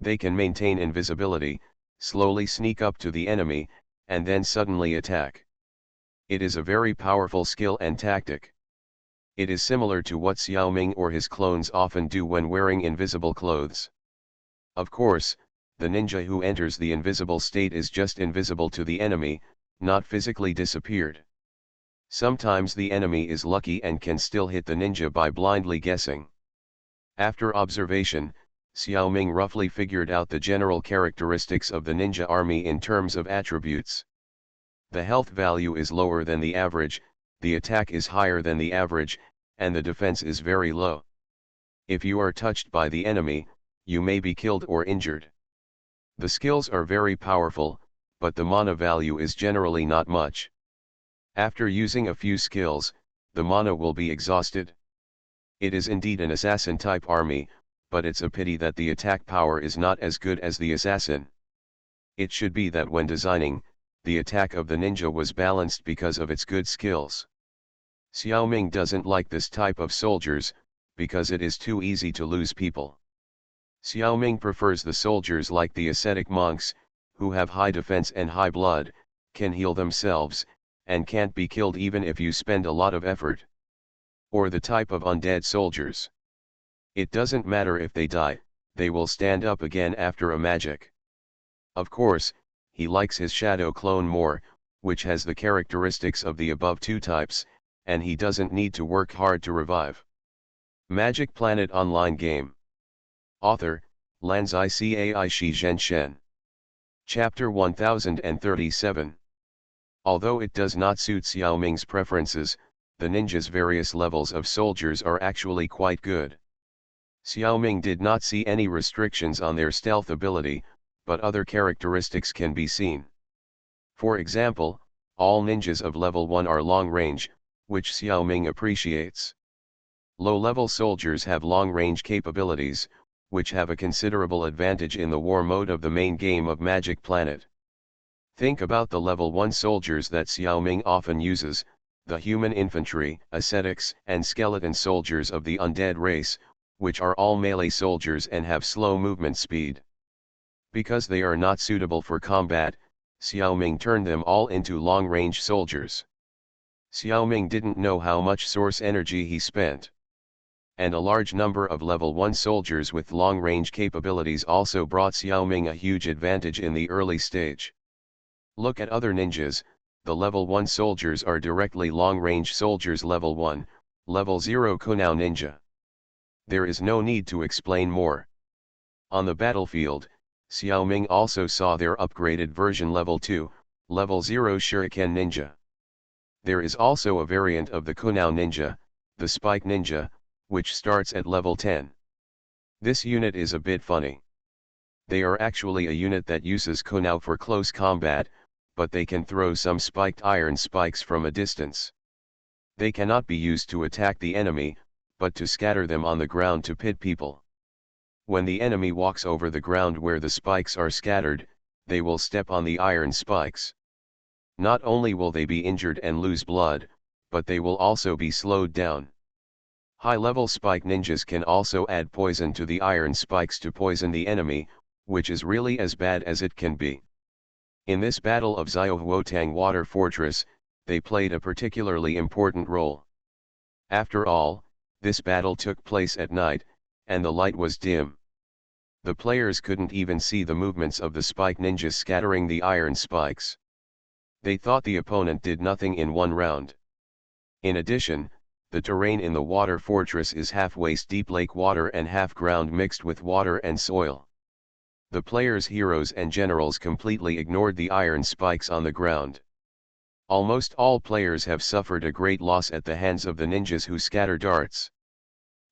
They can maintain invisibility, slowly sneak up to the enemy, and then suddenly attack. It is a very powerful skill and tactic. It is similar to what Xiao Ming or his clones often do when wearing invisible clothes. Of course, the ninja who enters the invisible state is just invisible to the enemy, not physically disappeared. Sometimes the enemy is lucky and can still hit the ninja by blindly guessing. After observation, Xiao Ming roughly figured out the general characteristics of the ninja army in terms of attributes. The health value is lower than the average, the attack is higher than the average, and the defense is very low. If you are touched by the enemy, you may be killed or injured. The skills are very powerful, but the mana value is generally not much. After using a few skills, the mana will be exhausted. It is indeed an assassin-type army, but it's a pity that the attack power is not as good as the assassin. It should be that when designing, the attack of the ninja was balanced because of its good skills. Xiao Ming doesn't like this type of soldiers, because it is too easy to lose people. Xiao Ming prefers the soldiers like the ascetic monks, who have high defense and high blood, can heal themselves, and can't be killed even if you spend a lot of effort. Or the type of undead soldiers. It doesn't matter if they die, they will stand up again after a magic. Of course, he likes his shadow clone more, which has the characteristics of the above two types, and he doesn't need to work hard to revive. Magic Planet Online Game. Author, Lanzai Cai Shi Zhen Shen. Chapter 1037. Although it does not suit Xiao Ming's preferences, the ninja's various levels of soldiers are actually quite good. Xiao Ming did not see any restrictions on their stealth ability, but other characteristics can be seen. For example, all ninjas of level 1 are long range, which Xiao Ming appreciates. Low-level soldiers have long-range capabilities, which have a considerable advantage in the war mode of the main game of Magic Planet. Think about the level 1 soldiers that Xiao Ming often uses, the human infantry, ascetics, and skeleton soldiers of the undead race, which are all melee soldiers and have slow movement speed. Because they are not suitable for combat, Xiao Ming turned them all into long-range soldiers. Xiao Ming didn't know how much source energy he spent. And a large number of level 1 soldiers with long-range capabilities also brought Xiao Ming a huge advantage in the early stage. Look at other ninjas, the level 1 soldiers are directly long-range soldiers level 1, level 0 Kunao ninja. There is no need to explain more. On the battlefield, Xiao Ming also saw their upgraded version level 2, level 0 Shuriken ninja. There is also a variant of the Kunao ninja, the Spike ninja, which starts at level 10. This unit is a bit funny. They are actually a unit that uses Kunao for close combat, but they can throw some spiked iron spikes from a distance. They cannot be used to attack the enemy, but to scatter them on the ground to pit people. When the enemy walks over the ground where the spikes are scattered, they will step on the iron spikes. Not only will they be injured and lose blood, but they will also be slowed down. High-level spike ninjas can also add poison to the iron spikes to poison the enemy, which is really as bad as it can be. In this battle of Xiaohuotang Water Fortress, they played a particularly important role. After all, this battle took place at night, and the light was dim. The players couldn't even see the movements of the spike ninjas scattering the iron spikes. They thought the opponent did nothing in one round. In addition, the terrain in the water fortress is half waist-deep lake water and half ground mixed with water and soil. The players' heroes and generals completely ignored the iron spikes on the ground. Almost all players have suffered a great loss at the hands of the ninjas who scatter darts.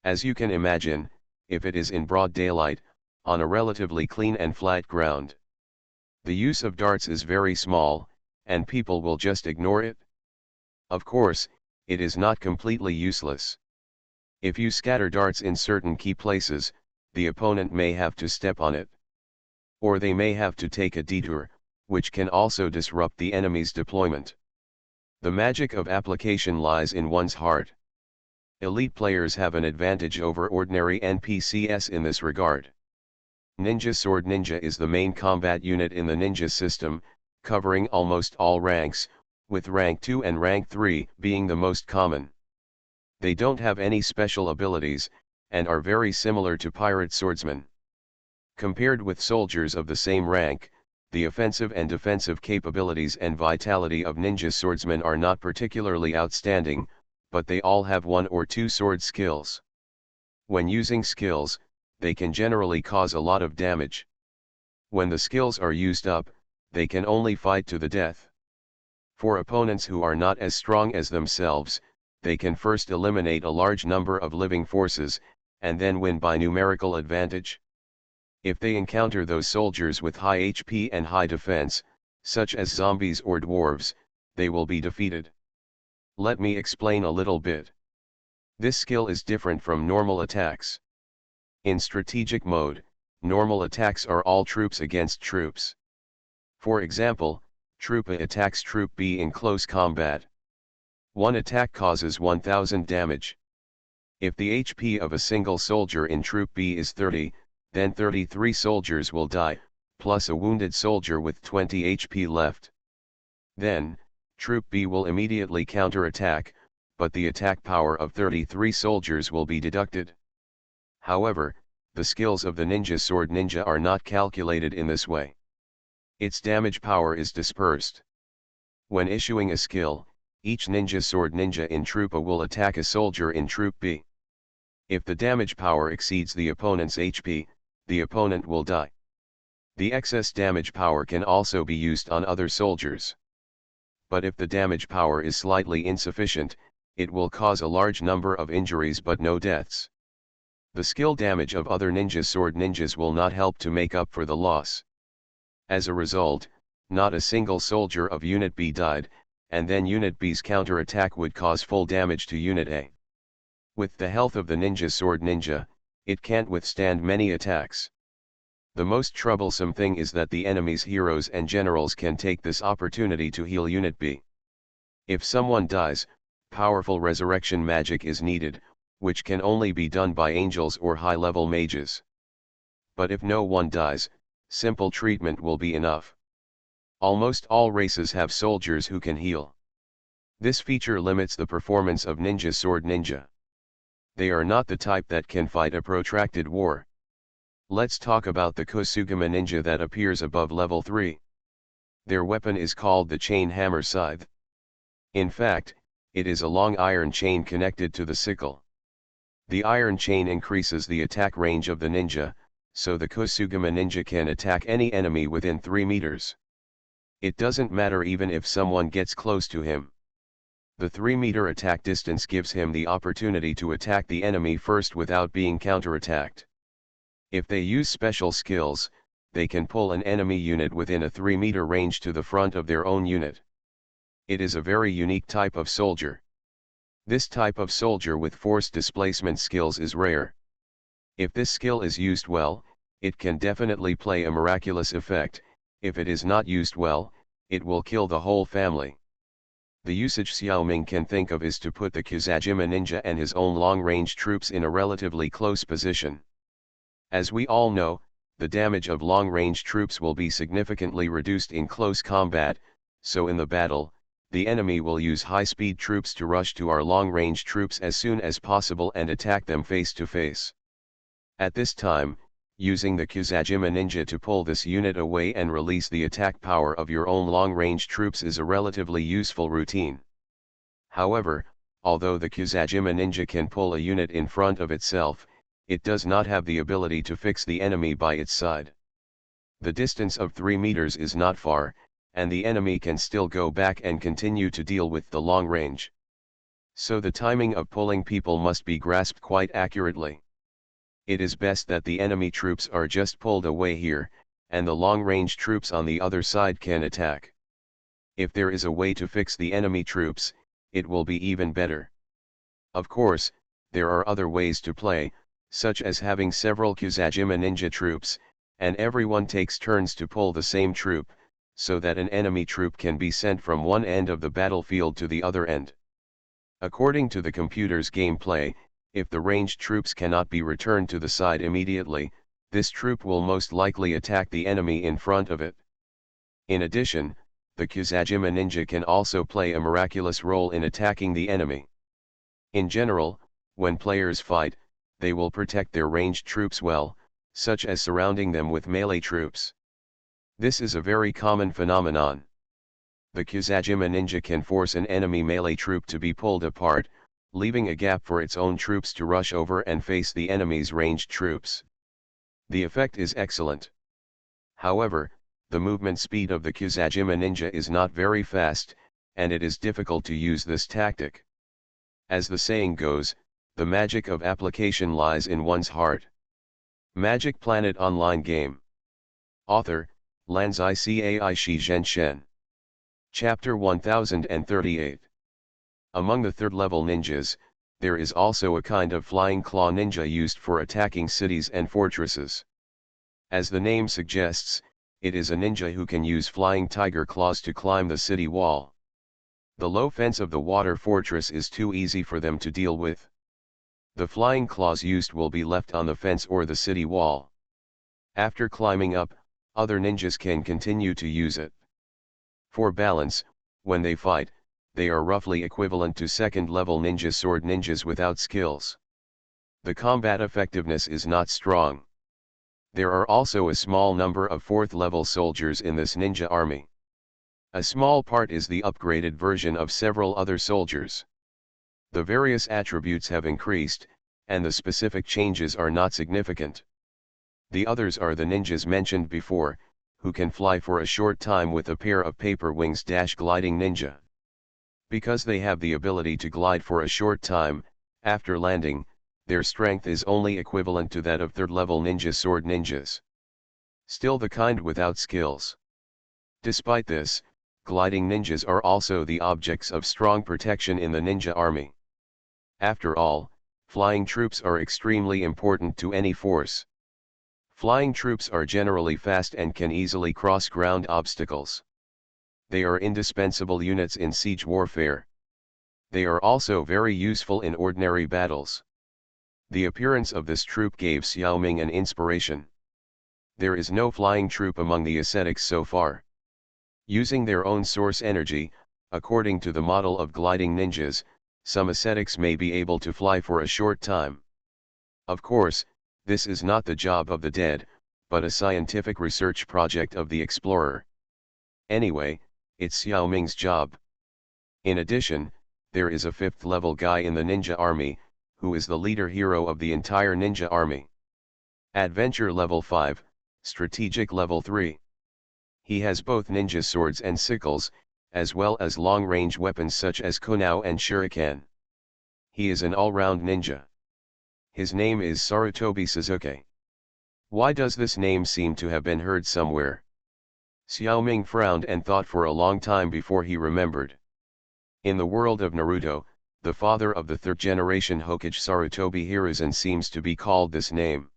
As you can imagine, if it is in broad daylight, on a relatively clean and flat ground, the use of darts is very small, and people will just ignore it? Of course, it is not completely useless. If you scatter darts in certain key places, the opponent may have to step on it. Or they may have to take a detour, which can also disrupt the enemy's deployment. The magic of application lies in one's heart. Elite players have an advantage over ordinary NPCs in this regard. Ninja Sword Ninja is the main combat unit in the ninja system, covering almost all ranks, with rank 2 and rank 3 being the most common. They don't have any special abilities, and are very similar to pirate swordsmen. Compared with soldiers of the same rank, the offensive and defensive capabilities and vitality of ninja swordsmen are not particularly outstanding, but they all have one or two sword skills. When using skills, they can generally cause a lot of damage. When the skills are used up, they can only fight to the death. For opponents who are not as strong as themselves, they can first eliminate a large number of living forces, and then win by numerical advantage. If they encounter those soldiers with high HP and high defense, such as zombies or dwarves, they will be defeated. Let me explain a little bit. This skill is different from normal attacks. In strategic mode, normal attacks are all troops against troops. For example, Troop A attacks Troop B in close combat. One attack causes 1000 damage. If the HP of a single soldier in Troop B is 30, then 33 soldiers will die, plus a wounded soldier with 20 HP left. Then, Troop B will immediately counterattack, but the attack power of 33 soldiers will be deducted. However, the skills of the Ninja Sword Ninja are not calculated in this way. Its damage power is dispersed. When issuing a skill, each Ninja Sword Ninja in Troop A will attack a soldier in Troop B. If the damage power exceeds the opponent's HP, the opponent will die. The excess damage power can also be used on other soldiers. But if the damage power is slightly insufficient, it will cause a large number of injuries but no deaths. The skill damage of other Ninja Sword Ninjas will not help to make up for the loss. As a result, not a single soldier of Unit B died, and then Unit B's counterattack would cause full damage to Unit A. With the health of the Ninja Sword Ninja, it can't withstand many attacks. The most troublesome thing is that the enemy's heroes and generals can take this opportunity to heal Unit B. If someone dies, powerful resurrection magic is needed, which can only be done by angels or high-level mages. But if no one dies, simple treatment will be enough. Almost all races have soldiers who can heal. This feature limits the performance of Ninja Sword Ninja. They are not the type that can fight a protracted war. Let's talk about the Kosugama Ninja that appears above level 3. Their weapon is called the Chain Hammer Scythe. In fact, it is a long iron chain connected to the sickle. The iron chain increases the attack range of the ninja, so the Kosugama Ninja can attack any enemy within 3 meters. It doesn't matter even if someone gets close to him. The 3-meter attack distance gives him the opportunity to attack the enemy first without being counterattacked. If they use special skills, they can pull an enemy unit within a 3-meter range to the front of their own unit. It is a very unique type of soldier. This type of soldier with force displacement skills is rare. If this skill is used well, it can definitely play a miraculous effect. If it is not used well, it will kill the whole family. The usage Xiaoming can think of is to put the Kusajima Ninja and his own long-range troops in a relatively close position. As we all know, the damage of long-range troops will be significantly reduced in close combat, so in the battle, the enemy will use high-speed troops to rush to our long-range troops as soon as possible and attack them face to face. At this time, using the Kusajima Ninja to pull this unit away and release the attack power of your own long-range troops is a relatively useful routine. However, although the Kusajima Ninja can pull a unit in front of itself, it does not have the ability to fix the enemy by its side. The distance of 3 meters is not far, and the enemy can still go back and continue to deal with the long range. So the timing of pulling people must be grasped quite accurately. It is best that the enemy troops are just pulled away here, and the long-range troops on the other side can attack. If there is a way to fix the enemy troops, it will be even better. Of course, there are other ways to play, such as having several Kusajima ninja troops, and everyone takes turns to pull the same troop, so that an enemy troop can be sent from one end of the battlefield to the other end. According to the computer's gameplay, if the ranged troops cannot be returned to the side immediately, this troop will most likely attack the enemy in front of it. In addition, the Kusajima ninja can also play a miraculous role in attacking the enemy. In general, when players fight, they will protect their ranged troops well, such as surrounding them with melee troops. This is a very common phenomenon. The Kusajima ninja can force an enemy melee troop to be pulled apart, leaving a gap for its own troops to rush over and face the enemy's ranged troops. The effect is excellent. However, the movement speed of the Kusajima ninja is not very fast, and it is difficult to use this tactic. As the saying goes, the magic of application lies in one's heart. Magic Planet Online Game. Author, Lanzai Cai Shi Zhen Shen. Chapter 1038. Among the third-level ninjas, there is also a kind of flying claw ninja used for attacking cities and fortresses. As the name suggests, it is a ninja who can use flying tiger claws to climb the city wall. The low fence of the water fortress is too easy for them to deal with. The flying claws used will be left on the fence or the city wall. After climbing up, other ninjas can continue to use it. For balance, when they fight, they are roughly equivalent to second-level ninja sword ninjas without skills. The combat effectiveness is not strong. There are also a small number of fourth-level soldiers in this ninja army. A small part is the upgraded version of several other soldiers. The various attributes have increased, and the specific changes are not significant. The others are the ninjas mentioned before, who can fly for a short time with a pair of paper wings. Gliding ninja. Because they have the ability to glide for a short time, after landing, their strength is only equivalent to that of third-level ninja sword ninjas. Still the kind without skills. Despite this, gliding ninjas are also the objects of strong protection in the ninja army. After all, flying troops are extremely important to any force. Flying troops are generally fast and can easily cross ground obstacles. They are indispensable units in siege warfare. They are also very useful in ordinary battles. The appearance of this troop gave Xiaoming an inspiration. There is no flying troop among the ascetics so far. Using their own source energy, according to the model of gliding ninjas, some ascetics may be able to fly for a short time. Of course, this is not the job of the dead, but a scientific research project of the explorer. Anyway, it's Xiaoming's job. In addition, there is a fifth-level guy in the ninja army, who is the leader hero of the entire ninja army. Adventure level 5, strategic level 3. He has both ninja swords and sickles, as well as long-range weapons such as kunao and shuriken. He is an all-round ninja. His name is Sarutobi Suzuki. Why does this name seem to have been heard somewhere? Xiaoming frowned and thought for a long time before he remembered. In the world of Naruto, the father of the third-generation Hokage Sarutobi Hiruzen seems to be called this name.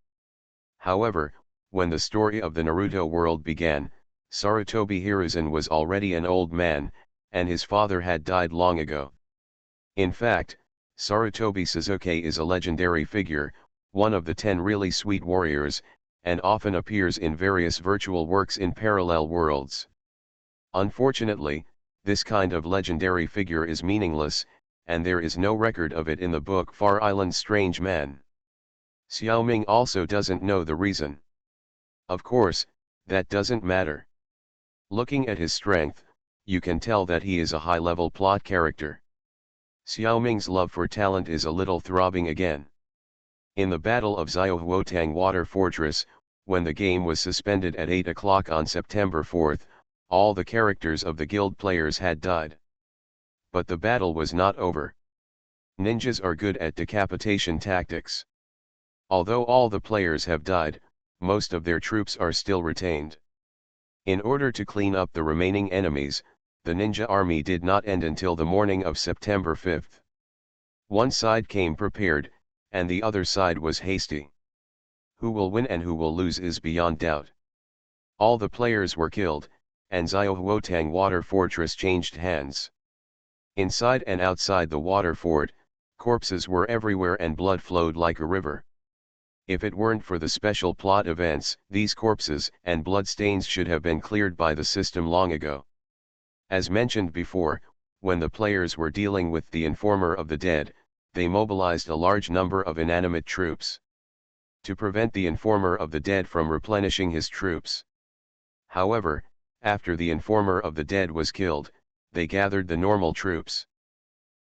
However, when the story of the Naruto world began, Sarutobi Hiruzen was already an old man, and his father had died long ago. In fact, Sarutobi Suzuki is a legendary figure, one of the 10 really sweet warriors, and often appears in various virtual works in parallel worlds. Unfortunately, this kind of legendary figure is meaningless, and there is no record of it in the book Far Island's Strange Man. Xiaoming also doesn't know the reason. Of course, that doesn't matter. Looking at his strength, you can tell that he is a high-level plot character. Xiaoming's love for talent is a little throbbing again. In the Battle of Xiaohuotang Water Fortress, when the game was suspended at 8 o'clock on September 4, all the characters of the guild players had died. But the battle was not over. Ninjas are good at decapitation tactics. Although all the players have died, most of their troops are still retained. In order to clean up the remaining enemies, the ninja army did not end until the morning of September 5. One side came prepared, and the other side was hasty. Who will win and who will lose is beyond doubt. All the players were killed, and Xiaohuotang water fortress changed hands. Inside and outside the water fort, corpses were everywhere and blood flowed like a river. If it weren't for the special plot events, these corpses and bloodstains should have been cleared by the system long ago. As mentioned before, when the players were dealing with the informer of the dead, they mobilized a large number of inanimate troops to prevent the informer of the dead from replenishing his troops. However, after the informer of the dead was killed, they gathered the normal troops.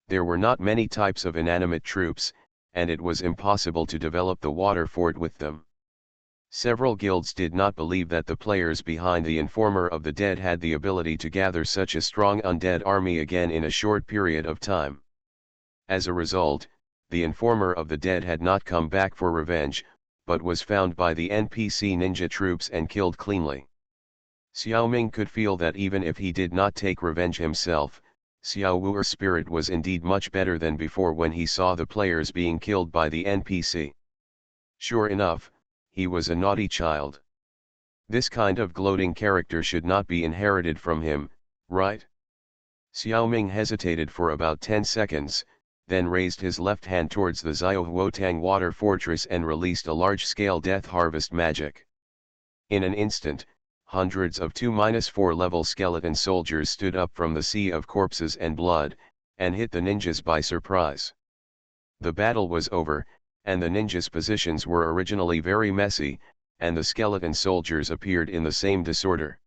There were not many types of inanimate troops, and it was impossible to develop the water fort with them. Several guilds did not believe that the players behind the informer of the dead had the ability to gather such a strong undead army again in a short period of time. As a result, the informer of the dead had not come back for revenge, but was found by the NPC ninja troops and killed cleanly. Xiaoming could feel that even if he did not take revenge himself, Xiao Wuer's spirit was indeed much better than before when he saw the players being killed by the NPC. Sure enough, he was a naughty child. This kind of gloating character should not be inherited from him, right? Xiaoming hesitated for about 10 seconds, then raised his left hand towards the Xiaohuotang water fortress and released a large-scale death harvest magic. In an instant, hundreds of 2-4 level skeleton soldiers stood up from the sea of corpses and blood, and hit the ninjas by surprise. The battle was over, and the ninjas' positions were originally very messy, and the skeleton soldiers appeared in the same disorder.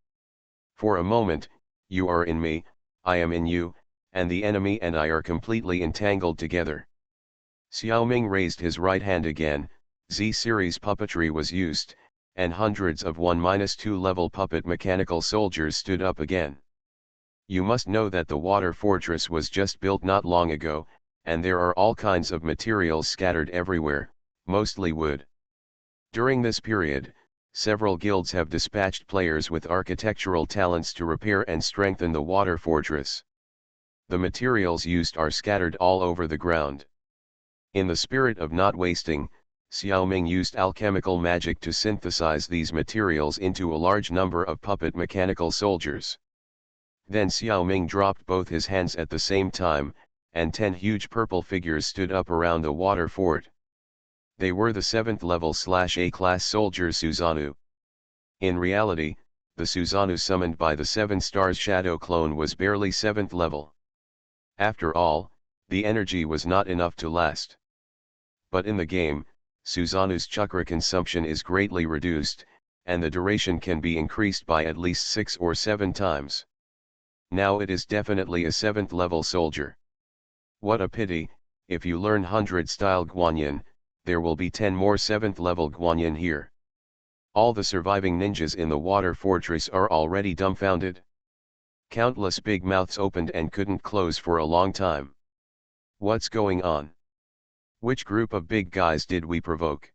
For a moment, you are in me, I am in you, and the enemy and I are completely entangled together. Xiaoming raised his right hand again, Z-series puppetry was used, and hundreds of 1-2 level puppet mechanical soldiers stood up again. You must know that the water fortress was just built not long ago, and there are all kinds of materials scattered everywhere, mostly wood. During this period, several guilds have dispatched players with architectural talents to repair and strengthen the water fortress. The materials used are scattered all over the ground. In the spirit of not wasting, Xiaoming used alchemical magic to synthesize these materials into a large number of puppet mechanical soldiers. Then Xiaoming dropped both his hands at the same time, and 10 huge purple figures stood up around the water fort. They were the 7th level /A-class soldiers Susanoo. In reality, the Susanoo summoned by the 7 stars shadow clone was barely 7th level. After all, the energy was not enough to last. But in the game, Susanoo's chakra consumption is greatly reduced, and the duration can be increased by at least 6 or 7 times. Now it is definitely a 7th level soldier. What a pity, if you learn 100-style Guanyin, there will be 10 more 7th level Guanyin here. All the surviving ninjas in the water fortress are already dumbfounded. Countless big mouths opened and couldn't close for a long time. What's going on? Which group of big guys did we provoke?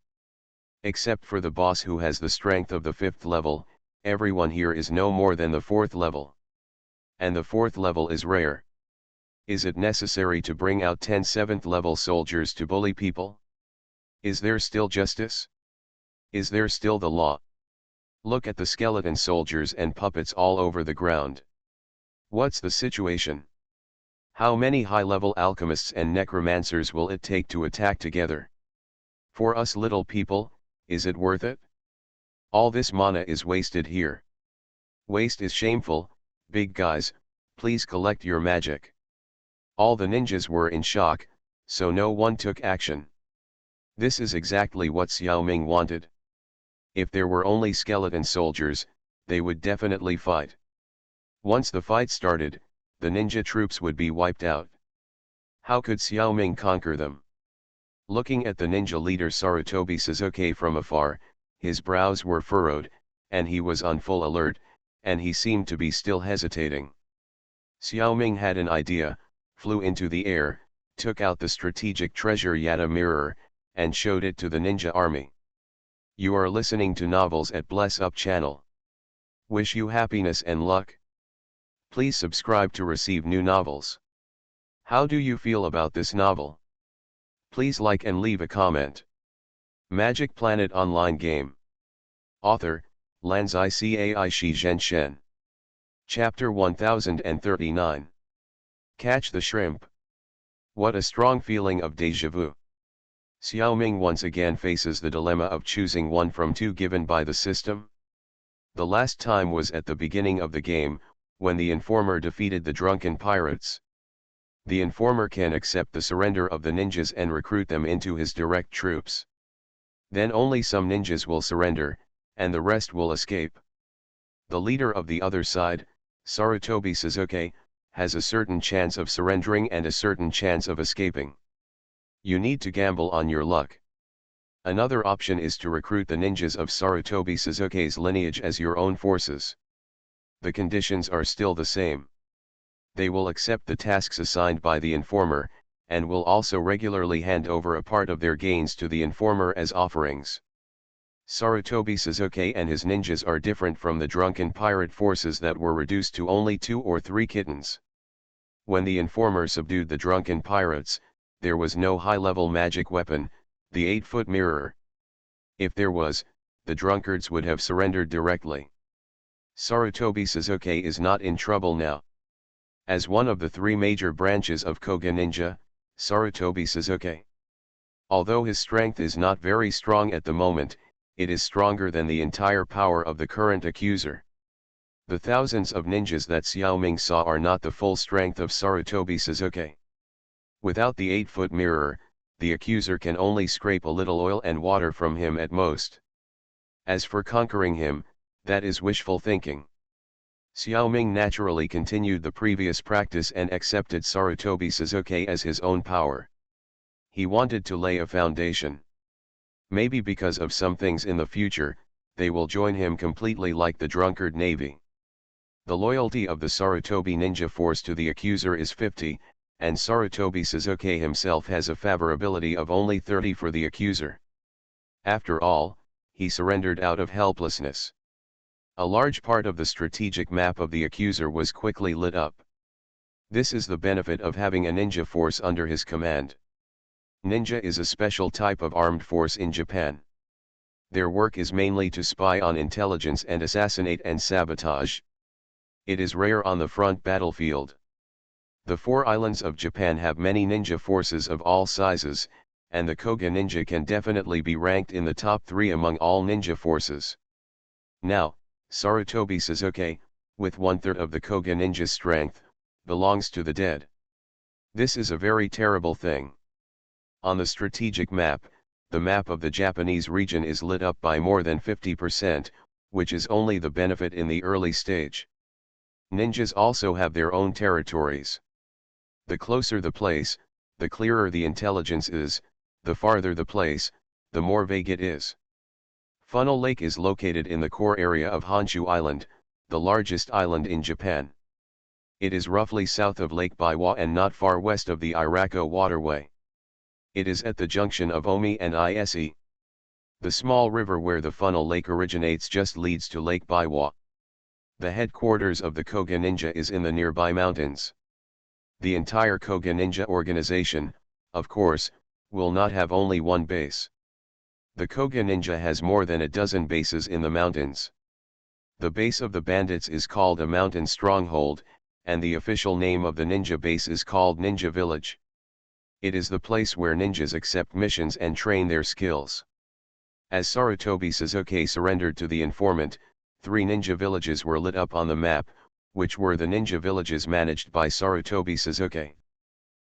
Except for the boss who has the strength of the 5th level, everyone here is no more than the 4th level. And the 4th level is rare. Is it necessary to bring out 10 7th level soldiers to bully people? Is there still justice? Is there still the law? Look at the skeleton soldiers and puppets all over the ground. What's the situation? How many high-level alchemists and necromancers will it take to attack together? For us little people, is it worth it? All this mana is wasted here. Waste is shameful, big guys, please collect your magic. All the ninjas were in shock, so no one took action. This is exactly what Xiaoming wanted. If there were only skeleton soldiers, they would definitely fight. Once the fight started, the ninja troops would be wiped out. How could Xiaoming conquer them? Looking at the ninja leader Sarutobi Suzuki from afar, his brows were furrowed, and he was on full alert, and he seemed to be still hesitating. Xiaoming had an idea, flew into the air, took out the strategic treasure Yata mirror, and showed it to the ninja army. You are listening to novels at Bless Up channel. Wish you happiness and luck. Please subscribe to receive new novels. How do you feel about this novel? Please like and leave a comment. Magic Planet Online Game. Author, Lanzai Cai Shi Zhen Shen. Chapter 1039. Catch the Shrimp. What a strong feeling of déjà vu. Xiaoming once again faces the dilemma of choosing one from two given by the system. The last time was at the beginning of the game, when the informer defeated the drunken pirates. The informer can accept the surrender of the ninjas and recruit them into his direct troops. Then only some ninjas will surrender, and the rest will escape. The leader of the other side, Sarutobi Suzuki, has a certain chance of surrendering and a certain chance of escaping. You need to gamble on your luck. Another option is to recruit the ninjas of Sarutobi Suzuki's lineage as your own forces. The conditions are still the same. They will accept the tasks assigned by the informer, and will also regularly hand over a part of their gains to the informer as offerings. Sarutobi Suzuki and his ninjas are different from the drunken pirate forces that were reduced to only 2 or 3 kittens. When the informer subdued the drunken pirates, there was no high-level magic weapon, the 8-foot mirror. If there was, the drunkards would have surrendered directly. Sarutobi Suzuki is not in trouble now. As one of the 3 major branches of Koga Ninja, Sarutobi Suzuki. Although his strength is not very strong at the moment, it is stronger than the entire power of the current accuser. The thousands of ninjas that Xiaoming saw are not the full strength of Sarutobi Suzuki. Without the 8-foot mirror, the accuser can only scrape a little oil and water from him at most. As for conquering him, that is wishful thinking. Xiaoming naturally continued the previous practice and accepted Sarutobi Suzuki as his own power. He wanted to lay a foundation. Maybe because of some things in the future, they will join him completely like the drunkard navy. The loyalty of the Sarutobi ninja force to the accuser is 50, and Sarutobi Suzuki himself has a favorability of only 30 for the accuser. After all, he surrendered out of helplessness. A large part of the strategic map of the accuser was quickly lit up. This is the benefit of having a ninja force under his command. Ninja is a special type of armed force in Japan. Their work is mainly to spy on intelligence and assassinate and sabotage. It is rare on the front battlefield. The 4 islands of Japan have many ninja forces of all sizes, and the Koga ninja can definitely be ranked in the top 3 among all ninja forces. Now, Sarutobi Suzuki, with 1/3 of the Koga ninja's strength, belongs to the dead. This is a very terrible thing. On the strategic map, the map of the Japanese region is lit up by more than 50%, which is only the benefit in the early stage. Ninjas also have their own territories. The closer the place, the clearer the intelligence is, the farther the place, the more vague it is. Funnel Lake is located in the core area of Honshu Island, the largest island in Japan. It is roughly south of Lake Biwa and not far west of the Irako waterway. It is at the junction of Omi and Ise. The small river where the Funnel Lake originates just leads to Lake Biwa. The headquarters of the Koga Ninja is in the nearby mountains. The entire Koga Ninja organization, of course, will not have only one base. The Koga Ninja has more than a dozen bases in the mountains. The base of the bandits is called a mountain stronghold, and the official name of the ninja base is called Ninja Village. It is the place where ninjas accept missions and train their skills. As Sarutobi Suzuki surrendered to the informant, 3 ninja villages were lit up on the map, which were the ninja villages managed by Sarutobi Suzuki.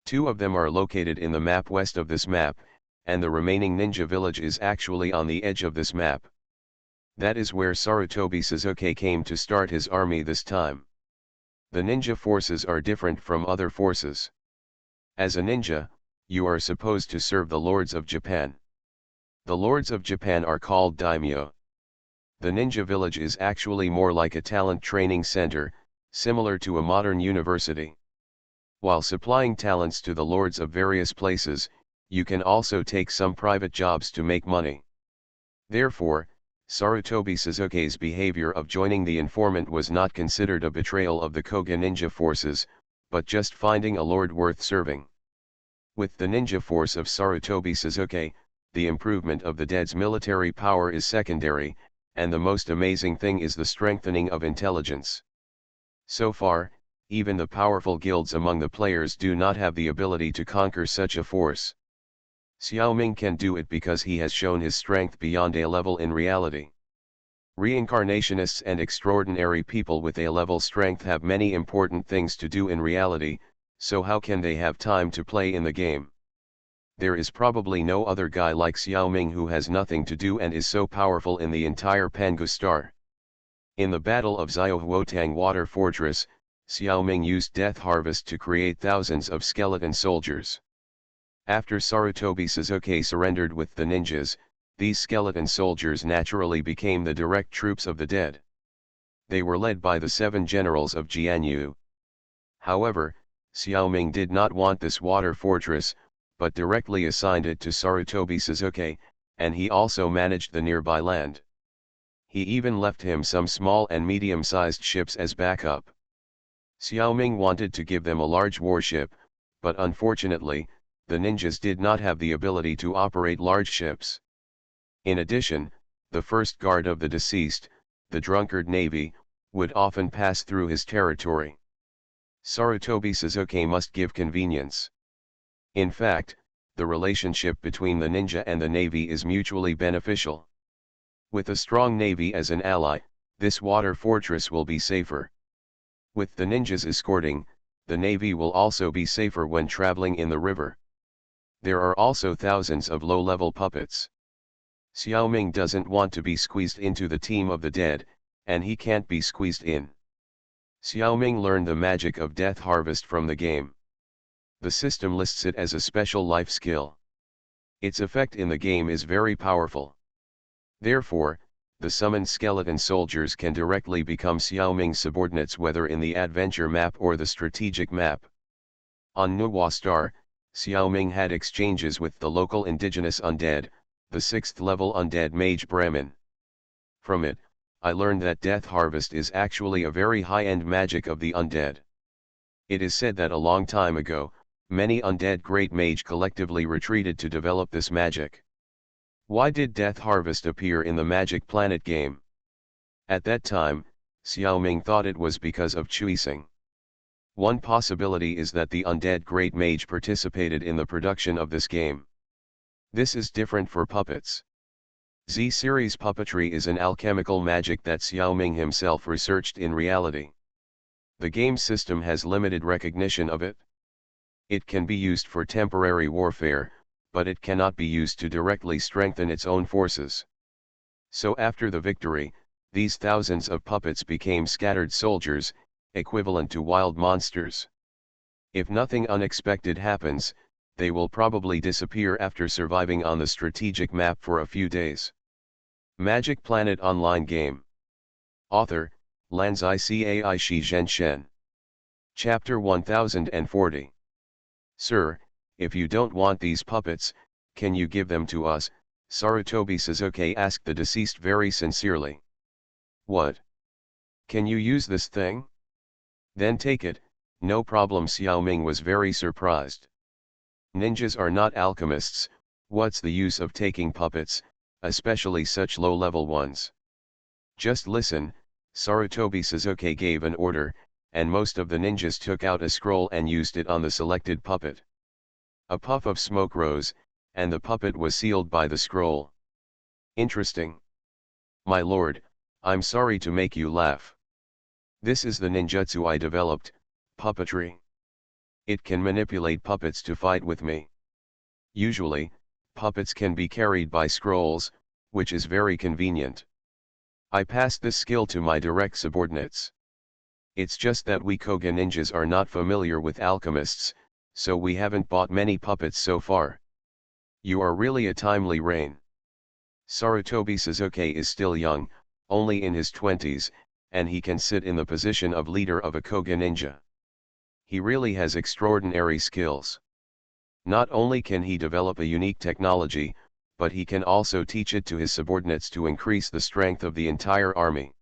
2 of them are located in the map west of this map, and the remaining ninja village is actually on the edge of this map. That is where Sarutobi Suzuki came to start his army this time. The ninja forces are different from other forces. As a ninja, you are supposed to serve the lords of Japan. The lords of Japan are called daimyo. The ninja village is actually more like a talent training center, similar to a modern university. While supplying talents to the lords of various places, you can also take some private jobs to make money. Therefore, Sarutobi Suzuki's behavior of joining the informant was not considered a betrayal of the Koga ninja forces, but just finding a lord worth serving. With the ninja force of Sarutobi Suzuki, the improvement of the dead's military power is secondary, and the most amazing thing is the strengthening of intelligence. So far, even the powerful guilds among the players do not have the ability to conquer such a force. Xiaoming can do it because he has shown his strength beyond A level in reality. Reincarnationists and extraordinary people with A level strength have many important things to do in reality, so how can they have time to play in the game? There is probably no other guy like Xiaoming who has nothing to do and is so powerful in the entire Pangu Star. In the Battle of Xiaohuotang Water Fortress, Xiaoming used Death Harvest to create thousands of skeleton soldiers. After Sarutobi Suzuki surrendered with the ninjas, these skeleton soldiers naturally became the direct troops of the dead. They were led by the 7 generals of Jianyu. However, Xiaoming did not want this water fortress, but directly assigned it to Sarutobi Suzuki, and he also managed the nearby land. He even left him some small and medium-sized ships as backup. Xiaoming wanted to give them a large warship, but unfortunately, the ninjas did not have the ability to operate large ships. In addition, the first guard of the deceased, the drunkard navy, would often pass through his territory. Sarutobi Suzuki must give convenience. In fact, the relationship between the ninja and the navy is mutually beneficial. With a strong navy as an ally, this water fortress will be safer. With the ninjas escorting, the navy will also be safer when traveling in the river. There are also thousands of low-level puppets. Xiaoming doesn't want to be squeezed into the team of the dead, and he can't be squeezed in. Xiaoming learned the magic of Death Harvest from the game. The system lists it as a special life skill. Its effect in the game is very powerful. Therefore, the summoned skeleton soldiers can directly become Xiaoming's subordinates whether in the adventure map or the strategic map. On Nuwa Star, Xiaoming had exchanges with the local indigenous undead, the 6th level undead mage Brahmin. From it, I learned that Death Harvest is actually a very high-end magic of the undead. It is said that a long time ago, many undead great mage collectively retreated to develop this magic. Why did Death Harvest appear in the Magic Planet game? At that time, Xiaoming thought it was because of Chuising. One possibility is that the undead great mage participated in the production of this game. This is different for puppets. Z-series puppetry is an alchemical magic that Xiaoming himself researched in reality. The game system has limited recognition of it. It can be used for temporary warfare, but it cannot be used to directly strengthen its own forces. So after the victory, these thousands of puppets became scattered soldiers, equivalent to wild monsters. If nothing unexpected happens, they will probably disappear after surviving on the strategic map for a few days. Magic Planet Online Game. Author, Lanzai Cai Shi Zhen Shen. Chapter 1040. Sir, if you don't want these puppets, can you give them to us? Sarutobi Suzuki asked the deceased very sincerely. What? Can you use this thing? Then take it, no problem. Xiaoming was very surprised. Ninjas are not alchemists, what's the use of taking puppets, especially such low-level ones? Just listen, Sarutobi Suzuki gave an order, and most of the ninjas took out a scroll and used it on the selected puppet. A puff of smoke rose, and the puppet was sealed by the scroll. Interesting. My lord, I'm sorry to make you laugh. This is the ninjutsu I developed, puppetry. It can manipulate puppets to fight with me. Usually, puppets can be carried by scrolls, which is very convenient. I passed this skill to my direct subordinates. It's just that we Koga ninjas are not familiar with alchemists, so we haven't bought many puppets so far. You are really a timely reign. Sarutobi Suzuki is still young, only in his 20s, and he can sit in the position of leader of a Koga ninja. He really has extraordinary skills. Not only can he develop a unique technology, but he can also teach it to his subordinates to increase the strength of the entire army.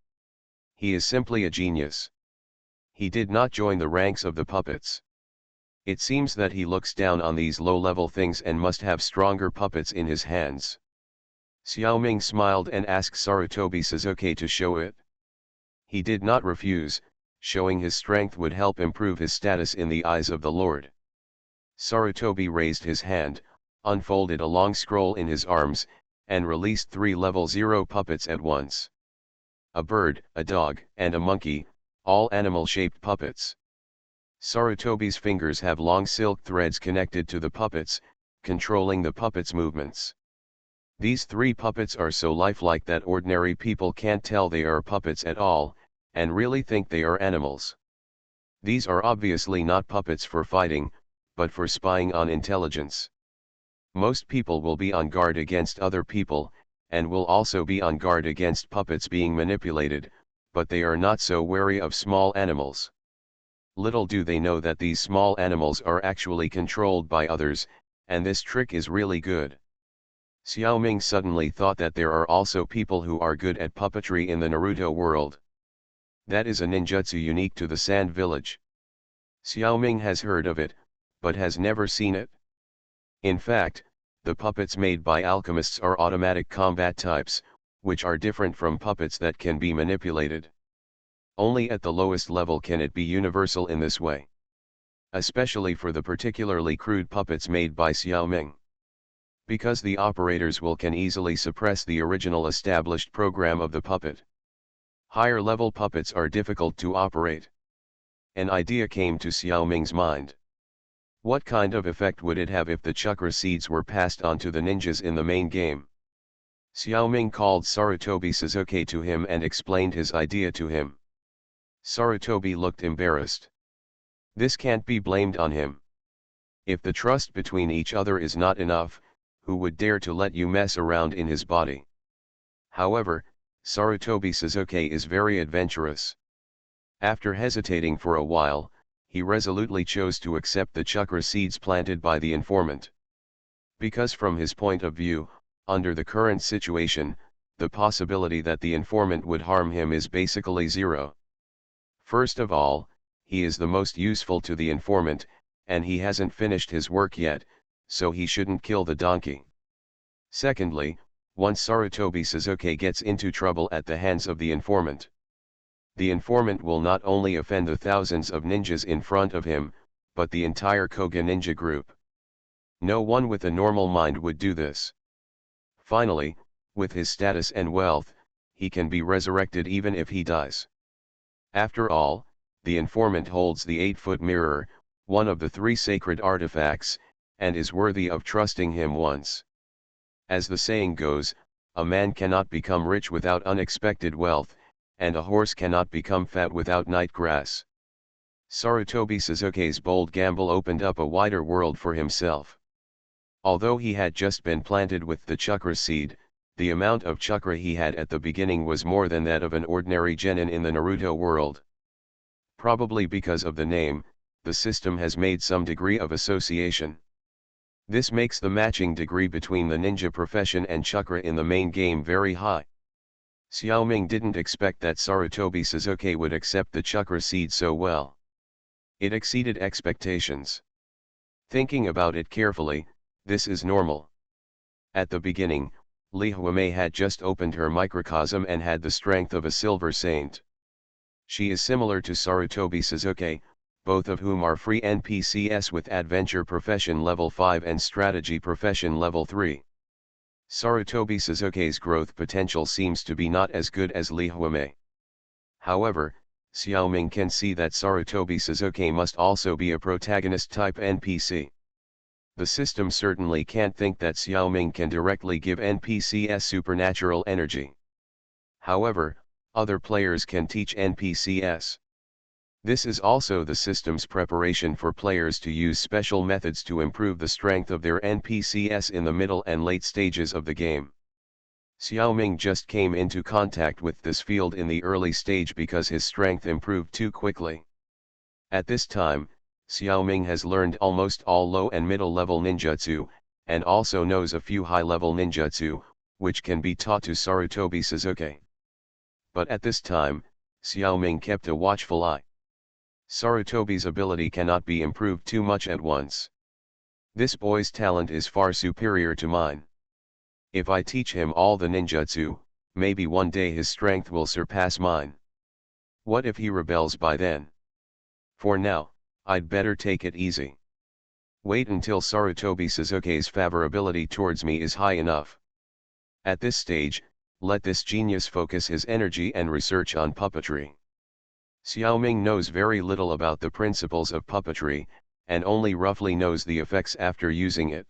He is simply a genius. He did not join the ranks of the puppets. It seems that he looks down on these low-level things and must have stronger puppets in his hands. Xiaoming smiled and asked Sarutobi Suzuki to show it. He did not refuse, showing his strength would help improve his status in the eyes of the Lord. Sarutobi raised his hand, unfolded a long scroll in his arms, and released 3 level 0 puppets at once. A bird, a dog, and a monkey, all animal-shaped puppets. Sarutobi's fingers have long silk threads connected to the puppets, controlling the puppets' movements. These 3 puppets are so lifelike that ordinary people can't tell they are puppets at all, and really think they are animals. These are obviously not puppets for fighting, but for spying on intelligence. Most people will be on guard against other people, and will also be on guard against puppets being manipulated, but they are not so wary of small animals. Little do they know that these small animals are actually controlled by others, and this trick is really good. Xiaoming suddenly thought that there are also people who are good at puppetry in the Naruto world. That is a ninjutsu unique to the Sand Village. Xiaoming has heard of it, but has never seen it. In fact, the puppets made by alchemists are automatic combat types, which are different from puppets that can be manipulated. Only at the lowest level can it be universal in this way. Especially for the particularly crude puppets made by Xiaoming. Because the operators can easily suppress the original established program of the puppet. Higher level puppets are difficult to operate. An idea came to Xiaoming's mind. What kind of effect would it have if the chakra seeds were passed on to the ninjas in the main game? Xiaoming called Sarutobi Suzuki to him and explained his idea to him. Sarutobi looked embarrassed. This can't be blamed on him. If the trust between each other is not enough, who would dare to let you mess around in his body? However, Sarutobi Suzuki is very adventurous. After hesitating for a while, he resolutely chose to accept the chakra seeds planted by the informant. Because from his point of view, under the current situation, the possibility that the informant would harm him is basically zero. First of all, he is the most useful to the informant, and he hasn't finished his work yet, so he shouldn't kill the donkey. Secondly, once Sarutobi Suzuki gets into trouble at the hands of the informant will not only offend the thousands of ninjas in front of him, but the entire Koga ninja group. No one with a normal mind would do this. Finally, with his status and wealth, he can be resurrected even if he dies. After all, the informant holds the 8-foot mirror, one of the 3 sacred artifacts, and is worthy of trusting him once. As the saying goes, a man cannot become rich without unexpected wealth, and a horse cannot become fat without night grass. Sarutobi Suzuki's bold gamble opened up a wider world for himself. Although he had just been planted with the chakra seed, the amount of chakra he had at the beginning was more than that of an ordinary genin in the Naruto world. Probably because of the name, the system has made some degree of association. This makes the matching degree between the ninja profession and chakra in the main game very high. Xiaoming didn't expect that Sarutobi Suzuki would accept the chakra seed so well. It exceeded expectations. Thinking about it carefully, this is normal. At the beginning, Li Huamei had just opened her microcosm and had the strength of a silver saint. She is similar to Sarutobi Suzuki, both of whom are free NPCs with Adventure Profession Level 5 and Strategy Profession Level 3. Sarutobi Suzuki's growth potential seems to be not as good as Li Huamei. However, Xiaoming can see that Sarutobi Suzuki must also be a protagonist type NPC. The system certainly can't think that Xiaoming can directly give NPCs supernatural energy. However, other players can teach NPCs. This is also the system's preparation for players to use special methods to improve the strength of their NPCs in the middle and late stages of the game. Xiaoming just came into contact with this field in the early stage because his strength improved too quickly. At this time, Xiaoming has learned almost all low and middle level ninjutsu, and also knows a few high-level ninjutsu, which can be taught to Sarutobi Sasuke. But at this time, Xiaoming kept a watchful eye. Sarutobi's ability cannot be improved too much at once. This boy's talent is far superior to mine. If I teach him all the ninjutsu, maybe one day his strength will surpass mine. What if he rebels by then? For now, I'd better take it easy. Wait until Sarutobi Sasuke's favorability towards me is high enough. At this stage, let this genius focus his energy and research on puppetry. Xiaoming knows very little about the principles of puppetry, and only roughly knows the effects after using it.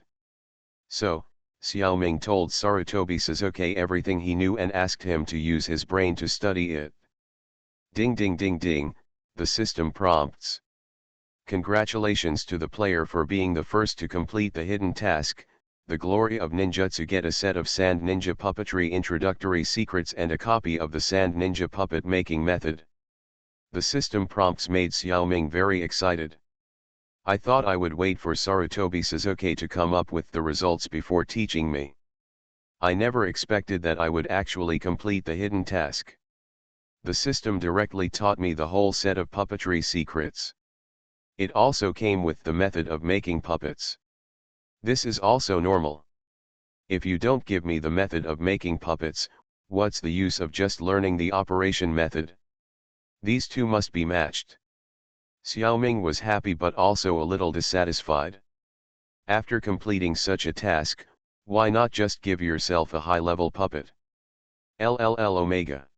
So, Xiaoming told Sarutobi Sasuke everything he knew and asked him to use his brain to study it. Ding ding ding ding, the system prompts. Congratulations to the player for being the first to complete the hidden task, the glory of ninjutsu. Get a set of Sand Ninja Puppetry introductory secrets and a copy of the Sand Ninja puppet making method. The system prompts made Xiaoming very excited. I thought I would wait for Sarutobi Sasuke to come up with the results before teaching me. I never expected that I would actually complete the hidden task. The system directly taught me the whole set of puppetry secrets. It also came with the method of making puppets. This is also normal. If you don't give me the method of making puppets, what's the use of just learning the operation method? These two must be matched. Xiaoming was happy but also a little dissatisfied. After completing such a task, why not just give yourself a high-level puppet? LLL Omega.